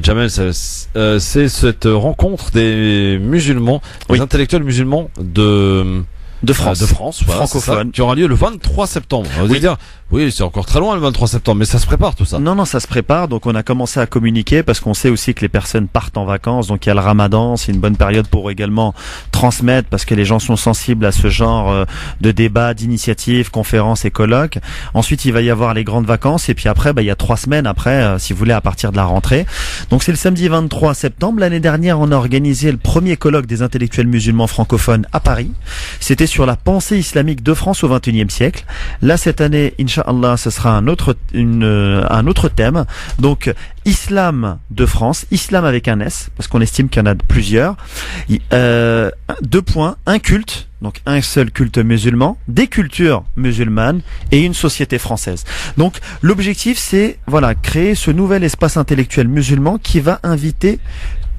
Jamel, c'est cette rencontre des musulmans, des intellectuels musulmans de France, voilà, francophone, qui aura lieu le 23 septembre. Vous allez dire, oui, c'est encore très loin le 23 septembre, mais ça se prépare tout ça. Non, ça se prépare. Donc on a commencé à communiquer parce qu'on sait aussi que les personnes partent en vacances. Donc il y a le Ramadan, c'est une bonne période pour également transmettre parce que les gens sont sensibles à ce genre de débats, d'initiatives, conférences et colloques. Ensuite, il va y avoir les grandes vacances et puis après, il y a 3 semaines après, si vous voulez, à partir de la rentrée. Donc c'est le samedi 23 septembre. L'année dernière, on a organisé le premier colloque des intellectuels musulmans francophones à Paris. C'était sur la pensée islamique de France au XXIe siècle. Là, cette année, Inch'Allah, ce sera un autre thème. Donc, Islam de France, Islam avec un S, parce qu'on estime qu'il y en a plusieurs. 2 points, un culte, donc un seul culte musulman, des cultures musulmanes et une société française. Donc, l'objectif, c'est, créer ce nouvel espace intellectuel musulman qui va inviter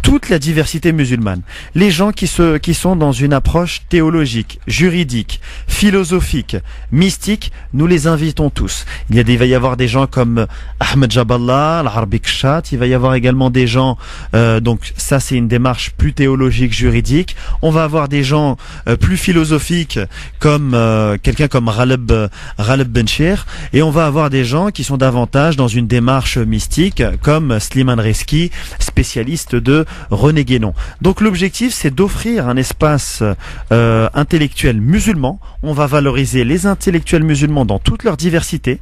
toute la diversité musulmane. Les gens qui sont dans une approche théologique, juridique, philosophique, mystique, nous les invitons tous. Il va y avoir des gens comme Ahmed Jaballah, l'Arabik Chat, il va y avoir également des gens, donc ça c'est une démarche plus théologique, juridique. On va avoir des gens plus philosophiques comme quelqu'un comme Ghaleb Benchir, et on va avoir des gens qui sont davantage dans une démarche mystique comme Slimane Reski, spécialiste de René Guénon. Donc l'objectif, c'est d'offrir un espace intellectuel musulman. On va valoriser les intellectuels musulmans dans toute leur diversité,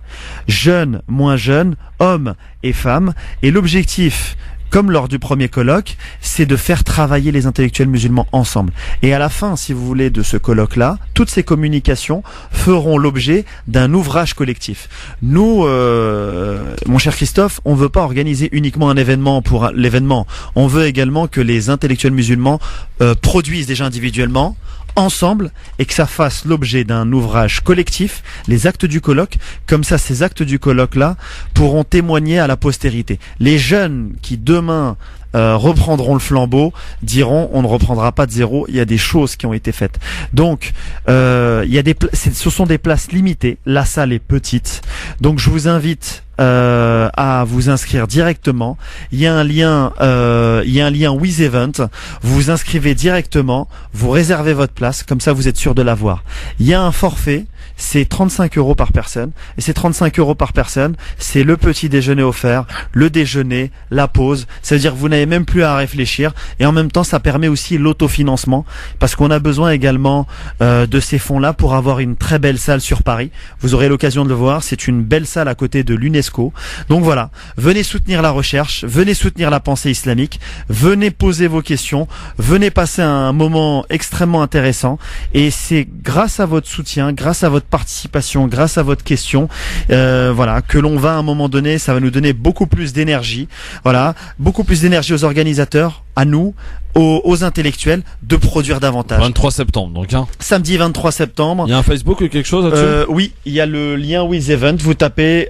jeunes, moins jeunes, hommes et femmes. Et l'objectif, comme lors du premier colloque, c'est de faire travailler les intellectuels musulmans ensemble. Et à la fin, si vous voulez, de ce colloque-là, toutes ces communications feront l'objet d'un ouvrage collectif. Nous, mon cher Christophe, on veut pas organiser uniquement un événement pour l'événement. On veut également que les intellectuels musulmans produisent déjà individuellement, ensemble, et que ça fasse l'objet d'un ouvrage collectif, les actes du colloque. Comme ça, ces actes du colloque-là pourront témoigner à la postérité. Les jeunes qui demain reprendront le flambeau diront on ne reprendra pas de zéro, il y a des choses qui ont été faites. Donc ce sont des places limitées, la salle est petite, donc je vous invite à vous inscrire directement. Il y a un lien With Event. Vous vous inscrivez directement, vous réservez votre place, comme ça vous êtes sûr de l'avoir. Il y a un forfait, c'est 35 € par personne, et ces 35 € par personne, c'est le petit déjeuner offert, le déjeuner, la pause. Ça veut dire que vous n'avez même plus à réfléchir, et en même temps ça permet aussi l'autofinancement, parce qu'on a besoin également de ces fonds-là pour avoir une très belle salle sur Paris. Vous aurez l'occasion de le voir, c'est une belle salle à côté de l'UNESCO. Donc voilà, venez soutenir la recherche, venez soutenir la pensée islamique, venez poser vos questions, venez passer un moment extrêmement intéressant, et c'est grâce à votre soutien, grâce à votre participation, grâce à votre question, que l'on va à un moment donné, ça va nous donner beaucoup plus d'énergie, beaucoup plus d'énergie aux organisateurs, à nous, aux intellectuels, de produire davantage. 23 septembre, donc, Samedi 23 septembre. Il y a un Facebook ou quelque chose là-dessus? Oui, il y a le lien With Event. Vous tapez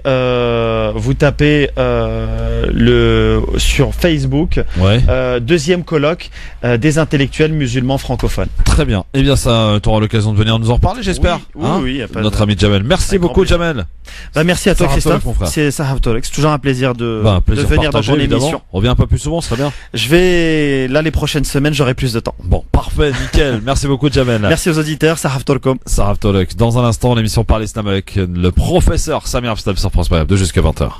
sur Facebook. Ouais. Deuxième colloque des intellectuels musulmans francophones. Très bien. Eh bien, ça, tu auras l'occasion de venir nous en reparler, j'espère. Oui, notre ami Jamel. Merci beaucoup, Jamel. Merci à toi, Christophe. C'est Sahab Tolek. C'est toujours un plaisir de venir dans ton émission. On revient un peu plus souvent, ce serait bien. Les prochaines semaines, j'aurai plus de temps. Bon, parfait, nickel. Merci beaucoup, Jamel. Merci aux auditeurs. Sahab Tolkom. Sahab Tolek. Dans un instant, l'émission Parle Islam avec le professeur Samir Abstab sur France Maghreb de jusqu'à 20h.